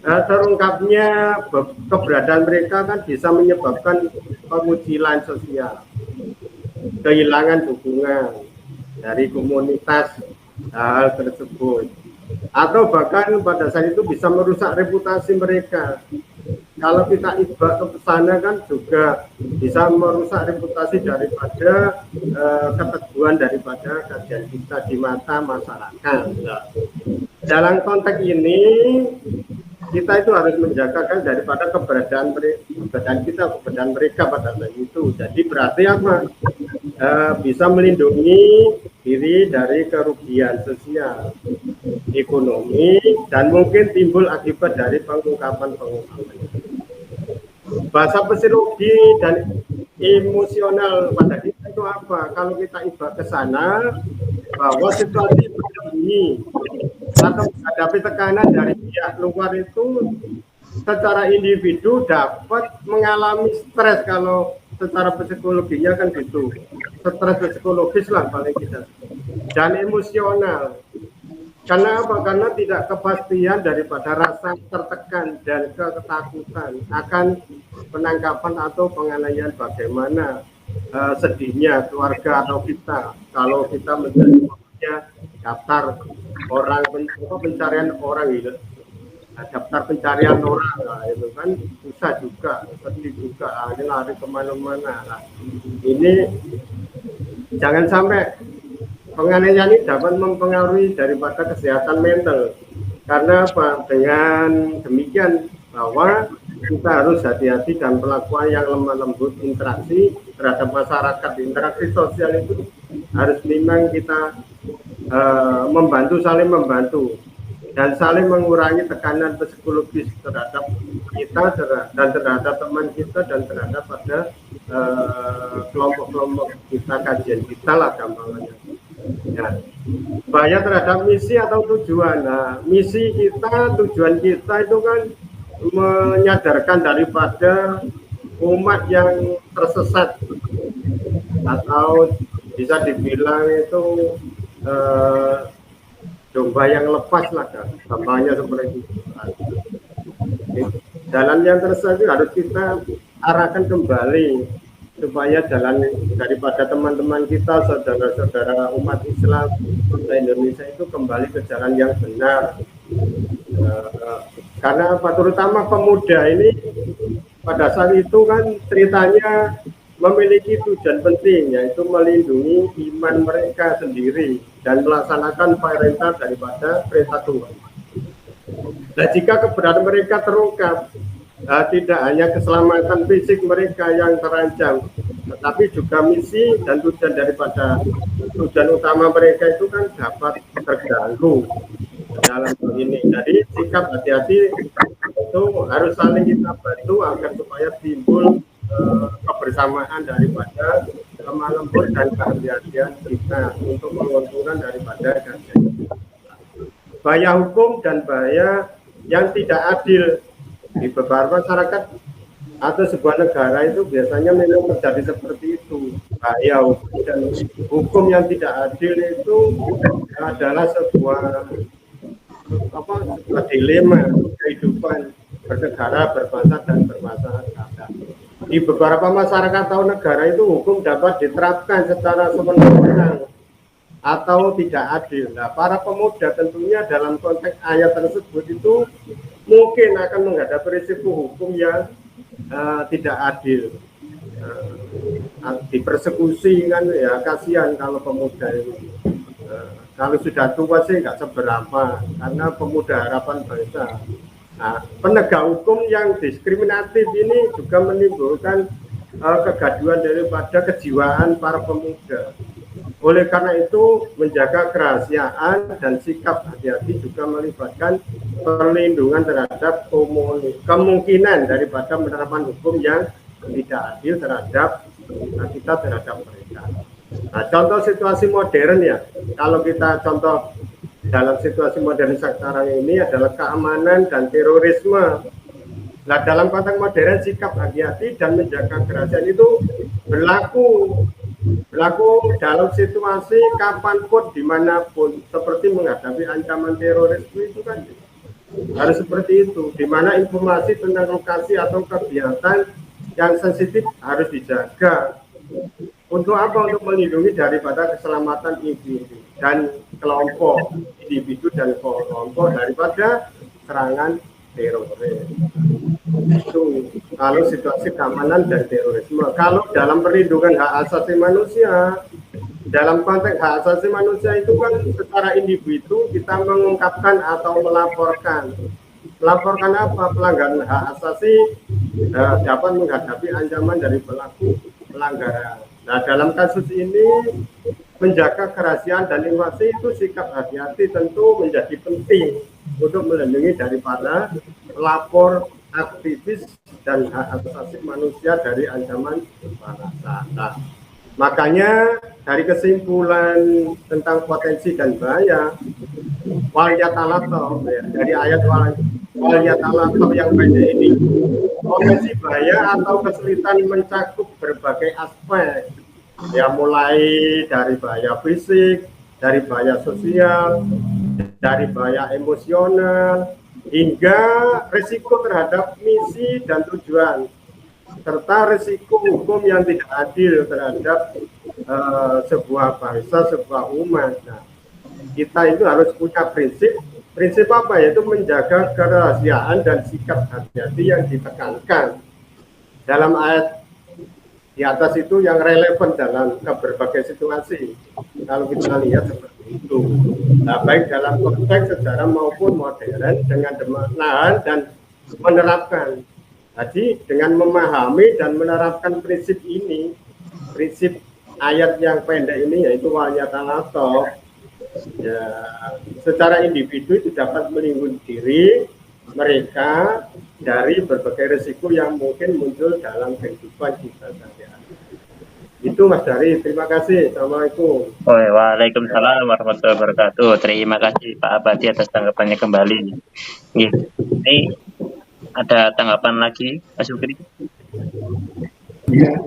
Terungkapnya keberadaan mereka kan bisa menyebabkan pengucilan sosial, kehilangan dukungan dari komunitas hal tersebut, atau bahkan pada saat itu bisa merusak reputasi mereka. Kalau kita ibak ke sana kan juga bisa merusak reputasi daripada keteguhan daripada kajian kita di mata masyarakat. Nah, dalam konteks ini kita itu harus menjagakan daripada keberadaan mereka pada saat itu. Jadi berarti apa? Bisa melindungi diri dari kerugian sosial, ekonomi, dan mungkin timbul akibat dari pengungkapan. Bahasa psikologi dan emosional pada kita itu apa? Kalau kita ibak ke sana, bahwa situasi begini atau menghadapi tekanan dari pihak luar itu secara individu dapat mengalami stres. Kalau secara psikologinya kan gitu, stres psikologis lah paling tidak, dan emosional. Karena apa? Karena tidak kepastian daripada rasa tertekan dan ketakutan akan penangkapan atau penganiayaan. Bagaimana sedihnya keluarga atau kita kalau kita menjadi daftar orang pencarian orang gitu. Daftar pencarian orang, nah, itu kan susah juga, sedih juga, ini lari kemana-mana. Nah, ini jangan sampai penganiayaan ini dapat mempengaruhi daripada kesehatan mental. Karena apa? Dengan demikian bahwa kita harus hati-hati dan perlakuan yang lemah lembut, interaksi terhadap masyarakat, interaksi sosial itu harus memang kita membantu, saling membantu, dan saling mengurangi tekanan psikologis terhadap kita dan terhadap teman kita dan terhadap pada kelompok-kelompok kita, kajian kita lah gampangnya. Ya. Bahaya terhadap misi atau tujuan. Nah, misi kita, tujuan kita itu kan menyadarkan daripada umat yang tersesat, atau bisa dibilang itu domba yang lepas lah kan, gampangnya seperti itu. Jalan yang tersesat itu harus kita arahkan kembali supaya jalan daripada teman-teman kita, saudara-saudara umat Islam Indonesia itu kembali ke jalan yang benar. Karena apa? Terutama pemuda ini pada saat itu kan ceritanya memiliki tujuan penting, yaitu melindungi iman mereka sendiri dan melaksanakan perintah daripada perintah Tuhan. Nah, jika keberadaan mereka terungkap, tidak hanya keselamatan fisik mereka yang terancam, tetapi juga misi dan tujuan daripada tujuan utama mereka itu kan dapat terganggu dalam hal ini. Jadi sikap hati-hati itu harus saling kita bantu agar supaya timbul kebersamaan daripada lemah lembut dan kehati-hatian kita untuk menguntungkan daripada gajah. Bahaya hukum dan bahaya yang tidak adil di beberapa masyarakat atau sebuah negara itu biasanya memang terjadi seperti itu. Bahaya hukum yang tidak adil itu adalah sebuah dilema kehidupan bernegara, berbangsa dan bermasyarakat. Di beberapa masyarakat atau negara itu hukum dapat diterapkan secara sewenang-wenang atau tidak adil. Nah, para pemuda tentunya dalam konteks ayat tersebut itu mungkin akan menghadapi risiko hukum yang tidak adil, dipersekusi kan ya, kasihan kalau pemuda ini. Kalau sudah tua sih nggak seberapa, karena pemuda harapan bangsa. Nah, penegak hukum yang diskriminatif ini juga menimbulkan kegaduhan daripada kejiwaan para pemuda. Oleh karena itu, menjaga kerahasiaan dan sikap hati-hati juga melibatkan perlindungan terhadap kemungkinan daripada penerapan hukum yang tidak adil terhadap kita, terhadap mereka. Nah, contoh situasi modern ya, kalau kita contoh dalam situasi modern sekarang ini adalah keamanan dan terorisme. Nah, dalam konteks modern, sikap hati-hati dan menjaga kerahasiaan itu berlaku dalam situasi kapanpun, dimanapun, seperti menghadapi ancaman terorisme itu kan harus seperti itu, di mana informasi tentang lokasi atau kegiatan yang sensitif harus dijaga. Untuk apa? Untuk melindungi daripada keselamatan individu dan kelompok, daripada serangan teroris. Itu kalau situasi keamanan dan terorisme. Kalau dalam perlindungan hak asasi manusia, dalam konteks hak asasi manusia itu kan secara individu kita mengungkapkan atau melaporkan apa? Pelanggaran hak asasi dapat menghadapi ancaman dari pelaku pelanggaran. Nah, dalam kasus ini menjaga kerahasiaan dan informasi itu sikap hati-hati tentu menjadi penting untuk melindungi daripada pelapor, aktivis dan hak asasi manusia dari ancaman kekerasan. Nah, makanya dari kesimpulan tentang potensi dan bahaya waliyatalato, ya, dari ayat waliyatalato yang pendek ini, potensi bahaya atau kesulitan mencakup berbagai aspek, ya, mulai dari bahaya fisik, dari bahaya sosial, dari bahaya emosional, hingga risiko terhadap misi dan tujuan, serta risiko hukum yang tidak adil terhadap sebuah bangsa, sebuah umat. Nah, kita itu harus punya prinsip apa? Yaitu menjaga kerahasiaan dan sikap hati-hati yang ditekankan dalam ayat di atas itu yang relevan dalam berbagai situasi. Kalau kita lihat seperti itu, nah, baik dalam konteks sejarah maupun modern, dengan menahan dan menerapkan. Jadi dengan memahami dan menerapkan prinsip ini, prinsip ayat yang pendek ini, yaitu waliyatalato, ya, secara individu itu dapat melindungi diri mereka dari berbagai risiko yang mungkin muncul dalam kehidupan kita sehari-hari. Itu Mas Dari, terima kasih. Assalamualaikum. Waalaikumsalam warahmatullahi wabarakatuh. Terima kasih Pak Abadi atas tanggapannya kembali. Ini ada tanggapan lagi, Mas Sukri? Ya.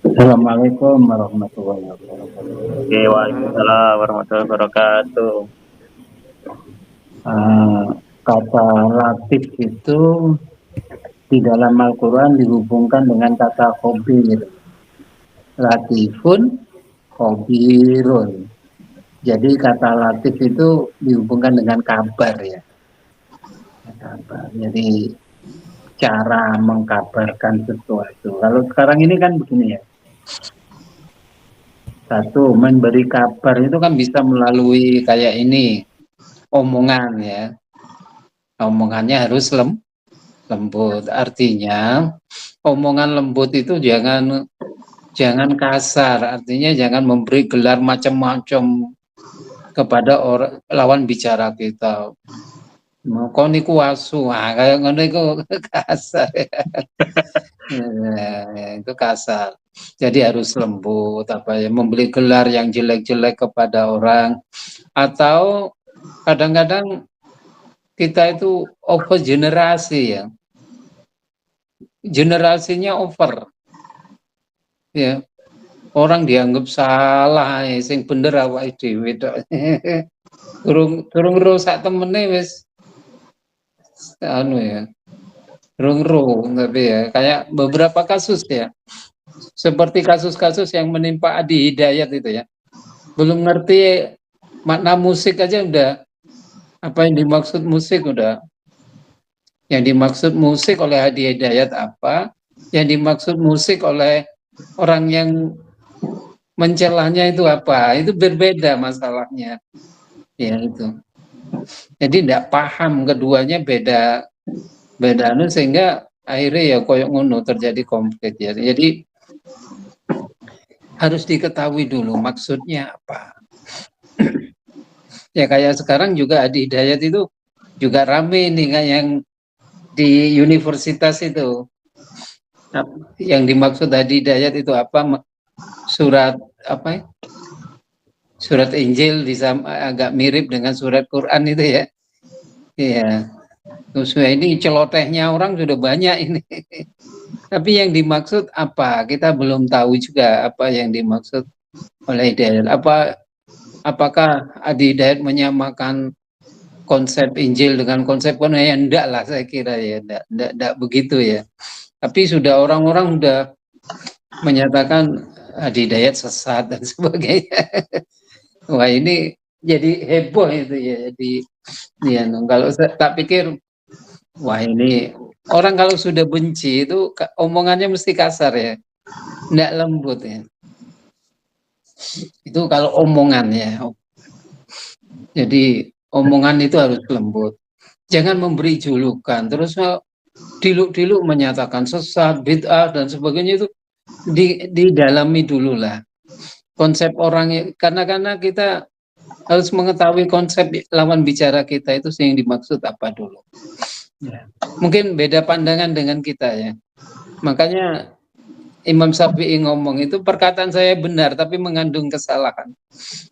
Assalamualaikum warahmatullahi wabarakatuh. Waalaikumsalam warahmatullahi wabarakatuh. Kata latif itu di dalam Al-Quran dihubungkan dengan kata khobir. Latifun, khobirun. Jadi kata latif itu dihubungkan dengan kabar ya. Kabar. Jadi cara mengkabarkan sesuatu. Kalau sekarang ini kan begini ya. Satu, memberi kabar itu kan bisa melalui kayak ini, omongan ya. Omongannya harus lembut. Artinya, omongan lembut itu jangan kasar. Artinya jangan memberi gelar macam-macam kepada orang lawan bicara kita. Kau niku asu, kayak ngono iku kasar. Itu kasar. Jadi harus lembut, membeli gelar yang jelek-jelek kepada orang, atau kadang-kadang kita itu over generasi ya, generasinya over, ya orang dianggap salah, sing bener awake dhewe tok. Durung rusak temene wis anu ya, tapi ya kayak beberapa kasus ya. Seperti kasus-kasus yang menimpa Adi Hidayat itu ya. Belum ngerti makna musik aja udah apa yang dimaksud musik udah. Yang dimaksud musik oleh Adi Hidayat apa? Yang dimaksud musik oleh orang yang mencelahnya itu apa? Itu berbeda masalahnya. Ya itu. Jadi tidak paham keduanya beda sehingga akhirnya ya koyok ngono terjadi konflik ya. Jadi harus diketahui dulu maksudnya apa. Ya kayak sekarang juga Adi Hidayat itu juga rame nih kan yang di universitas itu. Yang dimaksud Adi Hidayat itu apa? Surat apa ya? Surat Injil agak mirip dengan surat Quran itu ya. Iya. Terus ini celotehnya orang sudah banyak ini. Tapi yang dimaksud apa? Kita belum tahu juga apa yang dimaksud oleh Hidayat. Apakah Adi Hidayat menyamakan konsep Injil dengan konsep Quran? Ya enggak lah saya kira ya, enggak begitu ya. Tapi sudah orang-orang sudah menyatakan Adi Hidayat sesat dan sebagainya. Wah ini jadi heboh itu ya. Jadi ya kalau tak pikir wah ini orang kalau sudah benci itu omongannya mesti kasar ya, enggak lembut ya. Itu kalau omongannya. Jadi omongan itu harus lembut. Jangan memberi julukan. Terus diluk-diluk menyatakan sesat, bid'ah dan sebagainya itu didalami dulu lah. Konsep orang karena kita harus mengetahui konsep lawan bicara kita itu yang dimaksud apa dulu. Ya. Mungkin beda pandangan dengan kita ya. Makanya Imam Syafi'i ngomong itu perkataan saya benar tapi mengandung kesalahan.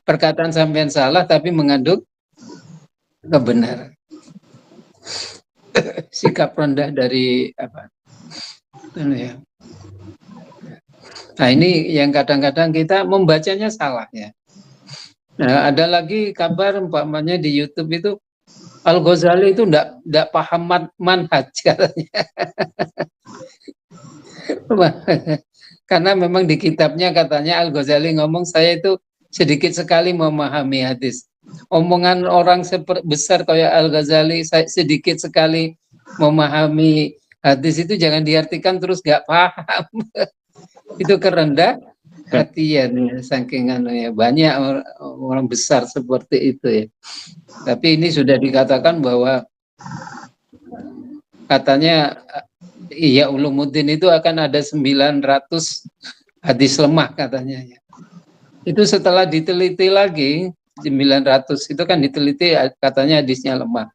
Perkataan sampean salah tapi mengandung kebenaran. Sikap rendah dari apa? Ya. Nah ini yang kadang-kadang kita membacanya salah ya. Nah ada lagi kabar umpamanya di YouTube itu Al-Ghazali itu enggak paham manhaj katanya. Karena memang di kitabnya katanya Al-Ghazali ngomong saya itu sedikit sekali memahami hadis. Omongan orang besar kayak Al-Ghazali saya sedikit sekali memahami hadis itu jangan diartikan terus nggak paham. Itu kerendah hatian ya, saking ya banyak orang besar seperti itu ya. Tapi ini sudah dikatakan bahwa katanya Ihya Ulumuddin itu akan ada 900 hadis lemah katanya ya. Itu setelah diteliti lagi 900 itu kan diteliti katanya hadisnya lemah.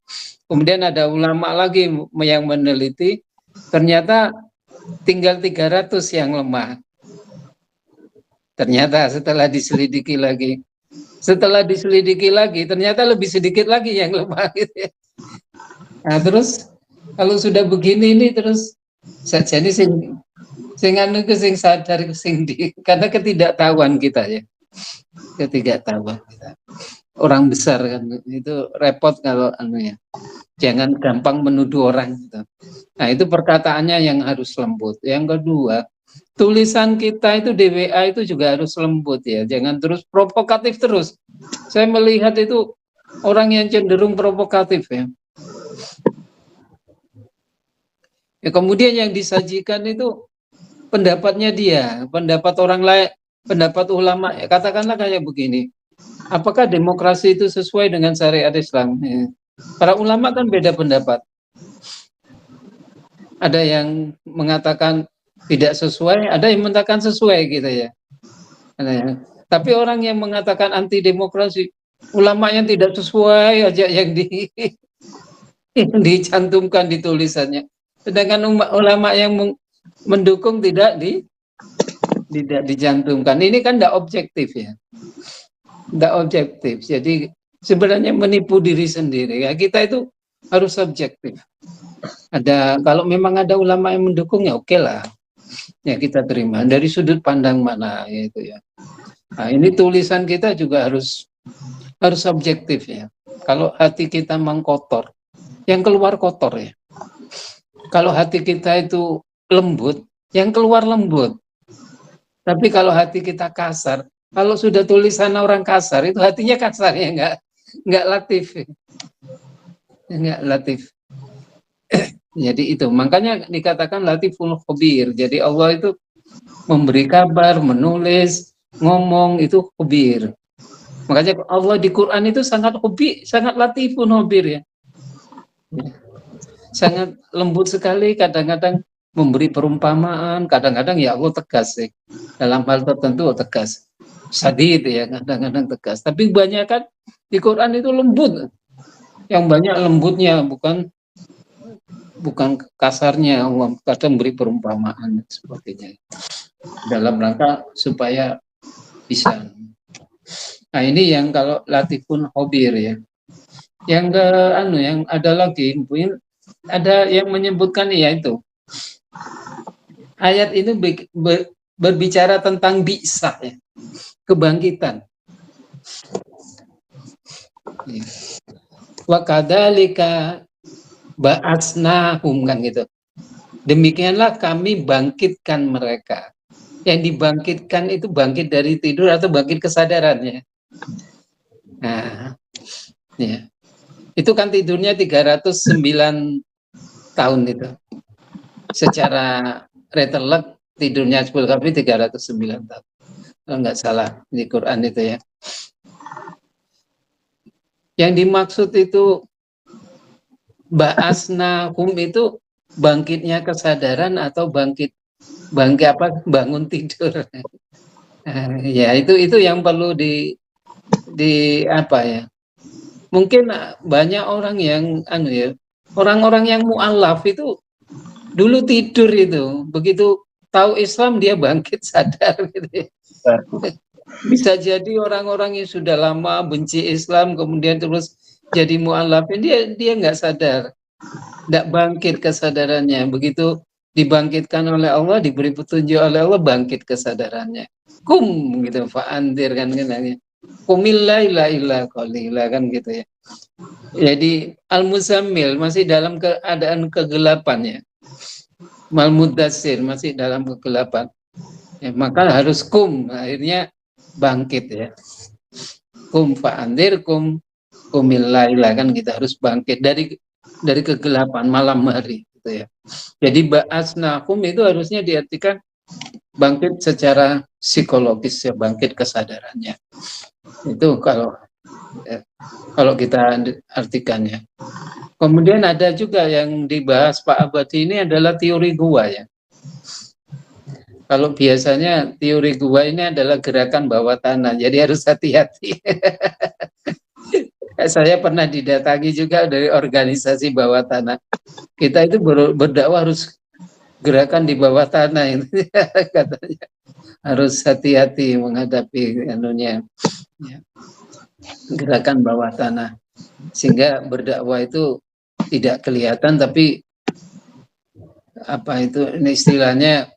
Kemudian ada ulama lagi yang meneliti ternyata tinggal 300 yang lemah. Ternyata setelah diselidiki lagi ternyata lebih sedikit lagi yang lemah gitu ya. Nah terus kalau sudah begini ini terus saja ini sing sadar karena ketidaktahuan kita ya. Ketidaktahuan kita. orang besar kan, itu repot kalau ya. Jangan gampang menuduh orang gitu. Nah, itu perkataannya yang harus lembut. Yang kedua, tulisan kita itu di WA itu juga harus lembut ya. Jangan terus provokatif terus. Saya melihat itu orang yang cenderung provokatif ya. Ya, kemudian yang disajikan itu pendapatnya dia, pendapat orang lain, pendapat ulama. Ya, katakanlah kayak begini. Apakah demokrasi itu sesuai dengan syariat Islam? Ya. Para ulama kan beda pendapat. Ada yang mengatakan tidak sesuai, ada yang mengatakan sesuai gitu ya. Tapi orang yang mengatakan anti demokrasi, ulama yang tidak sesuai aja yang yang dicantumkan di tulisannya. Sedangkan ulama yang mendukung tidak dicantumkan. Ini kan tidak objektif ya. Tidak objektif. Jadi sebenarnya menipu diri sendiri. Ya, kita itu harus subjektif. Kalau memang ada ulama yang mendukung ya oke lah. Ya kita terima. Dari sudut pandang mana itu ya. Nah, ini tulisan kita juga harus subjektif ya. Kalau hati kita mengkotor, yang keluar kotor ya. Kalau hati kita itu lembut, yang keluar lembut. Tapi kalau hati kita kasar, kalau sudah tulisan orang kasar, itu hatinya kasar ya, nggak latif. Nggak latif. Jadi itu, makanya dikatakan latiful khabir. Jadi Allah itu memberi kabar, menulis, ngomong, itu khabir. Makanya Allah di Quran itu sangat khabir, sangat latifun khabir ya. Sangat lembut sekali, kadang-kadang memberi perumpamaan, kadang-kadang ya Allah tegas ya. Dalam hal tertentu tegas. Sadid ya, kadang-kadang tegas. Tapi banyak kan di Quran itu lembut. Yang banyak lembutnya, bukan kasarnya. Allah kadang beri perumpamaan sebagainya. Dalam rangka supaya bisa. Nah, ini yang kalau latifun khabir ya. Yang yang ada lagi mungkin ada yang menyebutkan ya itu. Ayat ini berbicara tentang bi'sah ya. Kebangkitan. Wa kadzalika ba'atsnahum kan gitu. Demikianlah kami bangkitkan mereka. Yang dibangkitkan itu bangkit dari tidur atau bangkit kesadarannya. Nah, ya. Itu kan tidurnya 309 tahun itu. Secara retelek tidurnya 10 kali 309 tahun. Kalau nggak salah di Quran itu ya. Yang dimaksud itu ba'asnahum itu bangkitnya kesadaran atau bangkit bangun tidur. Ya itu yang perlu di apa ya. Mungkin banyak orang yang orang-orang yang mu'alaf itu dulu tidur itu, begitu tahu Islam dia bangkit sadar gitu ya. Bisa jadi orang-orang yang sudah lama benci Islam kemudian terus jadi mu'alaf, dia nggak sadar, nggak bangkit kesadarannya. Begitu dibangkitkan oleh Allah, diberi petunjuk oleh Allah, bangkit kesadarannya. Gitu, fa'andir kan Kumillaila illa qalila kan gitu ya. Jadi Al-Muzammil masih dalam keadaan kegelapan ya. Mal-Mudassir masih dalam kegelapan. Ya, maka harus akhirnya bangkit ya. Fa'andir kumillaila kan kita harus bangkit dari kegelapan malam hari gitu ya. Jadi ba'asnahum itu harusnya diartikan bangkit secara psikologis ya, bangkit kesadarannya. Itu kalau kita artikannya. Kemudian ada juga yang dibahas Pak Abadi, ini adalah teori gua ya. Kalau biasanya teori gua ini adalah gerakan bawah tanah, jadi harus hati-hati. Saya pernah didatangi juga dari organisasi bawah tanah. Kita itu berdakwah harus gerakan di bawah tanah, katanya. Harus hati-hati menghadapi ya, gerakan bawah tanah, sehingga berdakwah itu tidak kelihatan, tapi apa itu ini istilahnya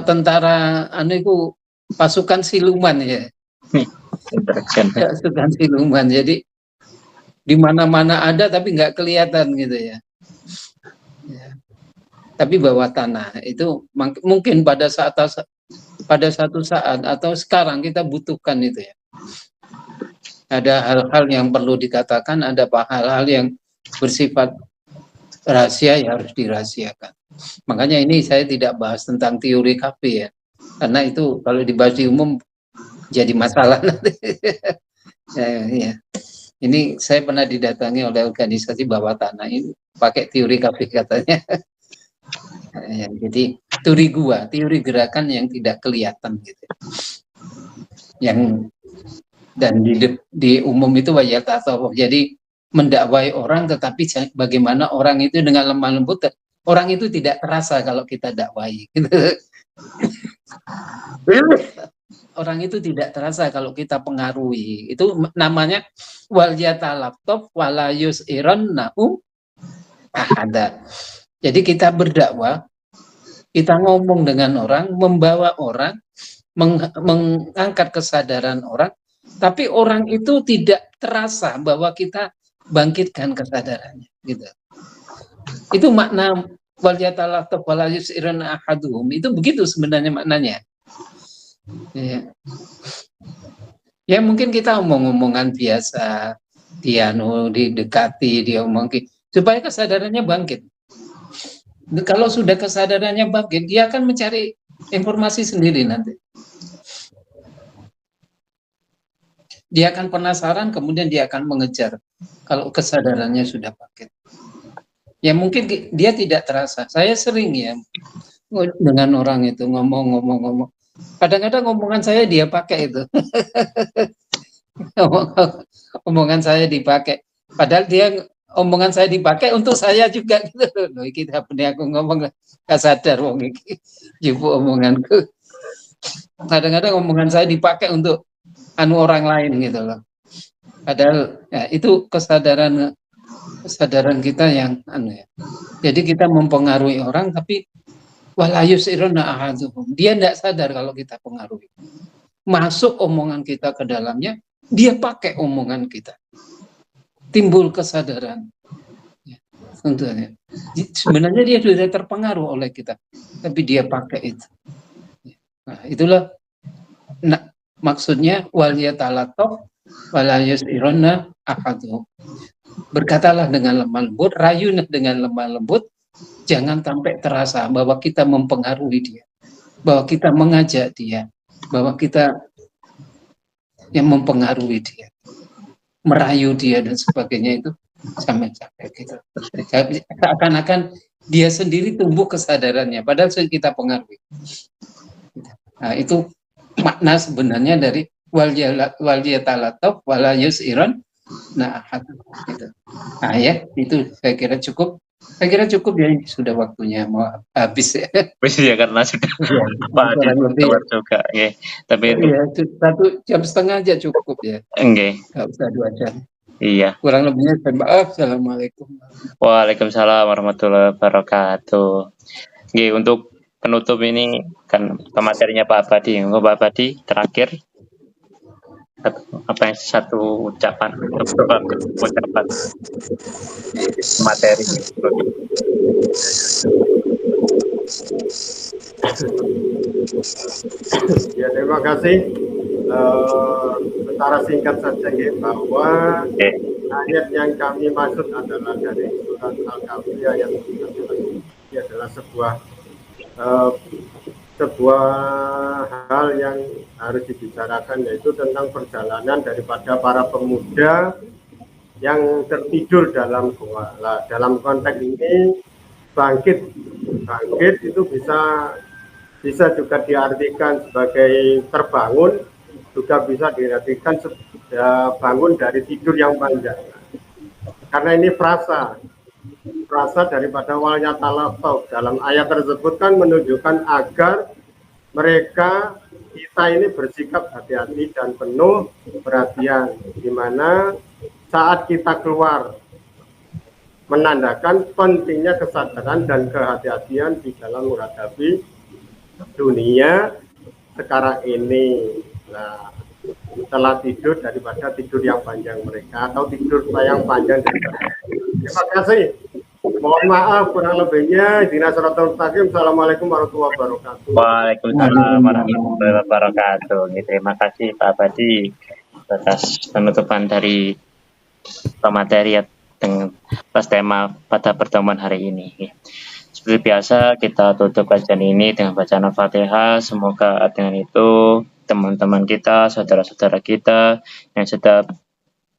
tentara itu pasukan siluman ya. interaction. nggak suka siluman. Jadi di mana-mana ada tapi nggak kelihatan gitu ya. Ya. Tapi bawah tanah itu mungkin pada satu saat atau sekarang kita butuhkan itu ya. Ada hal-hal yang perlu dikatakan, ada hal-hal yang bersifat rahasia yang harus dirahasiakan. Makanya ini saya tidak bahas tentang teori kafe ya, karena itu kalau dibahas di umum jadi masalah nanti. Ya. Ini saya pernah didatangi oleh organisasi bawah tanah ini pakai teori kafe katanya. Ya, jadi teori gerakan yang tidak kelihatan gitu. Yang dan di umum itu wajah tasawuf. Jadi mendakwai orang, tetapi bagaimana orang itu dengan lemah lembut, orang itu tidak terasa kalau kita dakwai. Gitu. Orang itu tidak terasa kalau kita pengaruhi. Itu namanya wal yatalaqaf wala yus'iran na'um ahada. Jadi kita berdakwah, kita ngomong dengan orang, membawa orang, mengangkat kesadaran orang, tapi orang itu tidak terasa bahwa kita bangkitkan kesadarannya. Gitu. Itu makna wal yatalaqaf wala yus'iran ahaduhum. Itu begitu sebenarnya maknanya. Ya mungkin kita omong-omongan biasa, didekati, diomongin supaya kesadarannya bangkit. Kalau sudah kesadarannya bangkit, dia akan mencari informasi sendiri nanti. Dia akan penasaran, kemudian dia akan mengejar kalau kesadarannya sudah bangkit. Ya mungkin dia tidak terasa. Saya sering ya dengan orang itu ngomong. Kadang-kadang omongan saya dia pakai itu. Omongan saya dipakai. Padahal dia omongan saya dipakai untuk saya juga gitu. Loh, kita punya aku ngomong gak sadar wong iki. Jupuk omonganku. Kadang-kadang omongan saya dipakai untuk orang lain gitu loh. Padahal ya, itu kesadaran kita yang ya. Jadi kita mempengaruhi orang tapi dia tidak sadar kalau kita pengaruhi. Masuk omongan kita ke dalamnya, dia pakai omongan kita. Timbul kesadaran. Ya, tentunya. Sebenarnya dia sudah terpengaruh oleh kita, tapi dia pakai itu. Nah, itulah maksudnya wal yatalaqaf wala yus'iruna ahadu. Berkatalah dengan lemah lembut, rayulah dengan lemah lembut. Jangan sampai terasa bahwa kita mempengaruhi dia, bahwa kita mengajak dia, bahwa kita yang mempengaruhi dia, merayu dia dan sebagainya itu sampai gitu. Seakan-akan dia sendiri tumbuh kesadarannya, padahal kita pengaruhi. Nah, itu makna sebenarnya dari wal yatalaqaf wala yus'iran. Nah, gitu. Nah ya, itu saya kira cukup. Saya kira cukup ya, sudah waktunya mau habis ya. Wis ya karena sudah lebih juga ya. Tapi ya, 1,5 jam aja cukup ya. Nggih. Enggak usah 2 jam. Iya. Kurang lebihnya saya maaf. Assalamualaikum. Waalaikumsalam warahmatullahi wabarakatuh. Nggih, untuk penutup ini kan materinya Pak Abadi. Pak Abadi terakhir apa yang satu ucapan materi ya terima kasih. Secara singkat saja ya, bahwa ayat yang kami maksud adalah dari surat Al-Kahfi ayat 13. Ini adalah sebuah hal yang harus dibicarakan, yaitu tentang perjalanan daripada para pemuda yang tertidur dalam gua. Nah, dalam konteks ini bangkit itu bisa juga diartikan sebagai terbangun, juga bisa diartikan bangun dari tidur yang panjang. Karena ini frasa daripada wal yatalaqaf dalam ayat tersebut kan menunjukkan agar kita ini bersikap hati-hati dan penuh perhatian, di mana saat kita keluar menandakan pentingnya kesadaran dan kehati-hatian di dalam menghadapi dunia sekarang ini. Nah, telah tidur daripada tidur yang panjang mereka, atau tidur yang panjang daripada. Terima kasih. Mohon maaf kurang lebihnya. Dina Suratul Mustaqim. Assalamualaikum warahmatullahi wabarakatuh. Waalaikumsalam warahmatullahi wabarakatuh. Terima kasih Pak Abadi atas penutupan dari materi atas tema pada pertemuan hari ini. Seperti biasa kita tutup kajian ini dengan bacaan Al-Fatihah. Semoga dengan itu teman-teman kita, saudara-saudara kita yang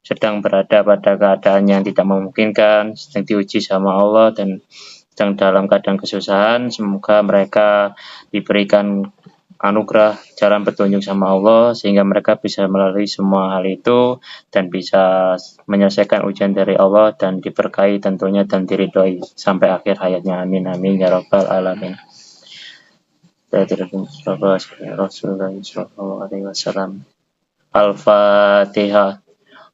sedang berada pada keadaan yang tidak memungkinkan, sedang diuji sama Allah dan sedang dalam keadaan kesusahan, semoga mereka diberikan anugerah jalan petunjuk sama Allah sehingga mereka bisa melalui semua hal itu dan bisa menyelesaikan ujian dari Allah dan diberkahi tentunya dan diridhoi sampai akhir hayatnya. Amin amin ya rabbal alamin. Rasulullah sallallahu alaihi wasallam. Al-Fatihah.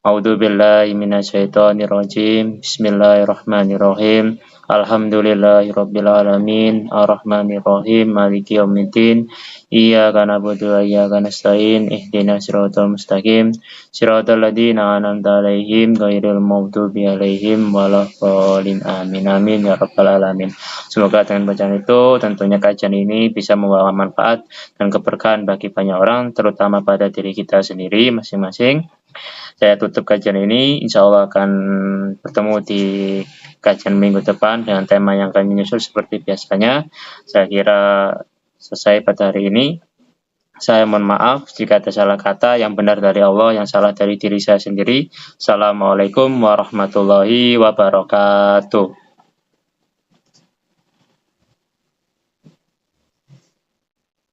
A'udzu billahi minasyaitonir rajim. Bismillahirrahmanirrahim. Alhamdulillahirabbil alamin. Arrahmanir rahim. Maliki yaumiddin. Iyyaka na'budu wa iyyaka nasta'in. Ihdinas siratal mustaqim. Siratal ladzina an'amta 'alaihim ghairil maghdubi 'alaihim waladdallin. Amin amin ya rabbal alamin. Semoga dengan bacaan itu tentunya kajian ini bisa membawa manfaat dan keberkahan bagi banyak orang, terutama pada diri kita sendiri masing-masing. Saya tutup kajian ini, insya Allah akan bertemu di kajian minggu depan dengan tema yang akan menyusul seperti biasanya. Saya kira selesai pada hari ini. Saya mohon maaf jika ada salah kata, yang benar dari Allah, yang salah dari diri saya sendiri. Assalamualaikum warahmatullahi wabarakatuh.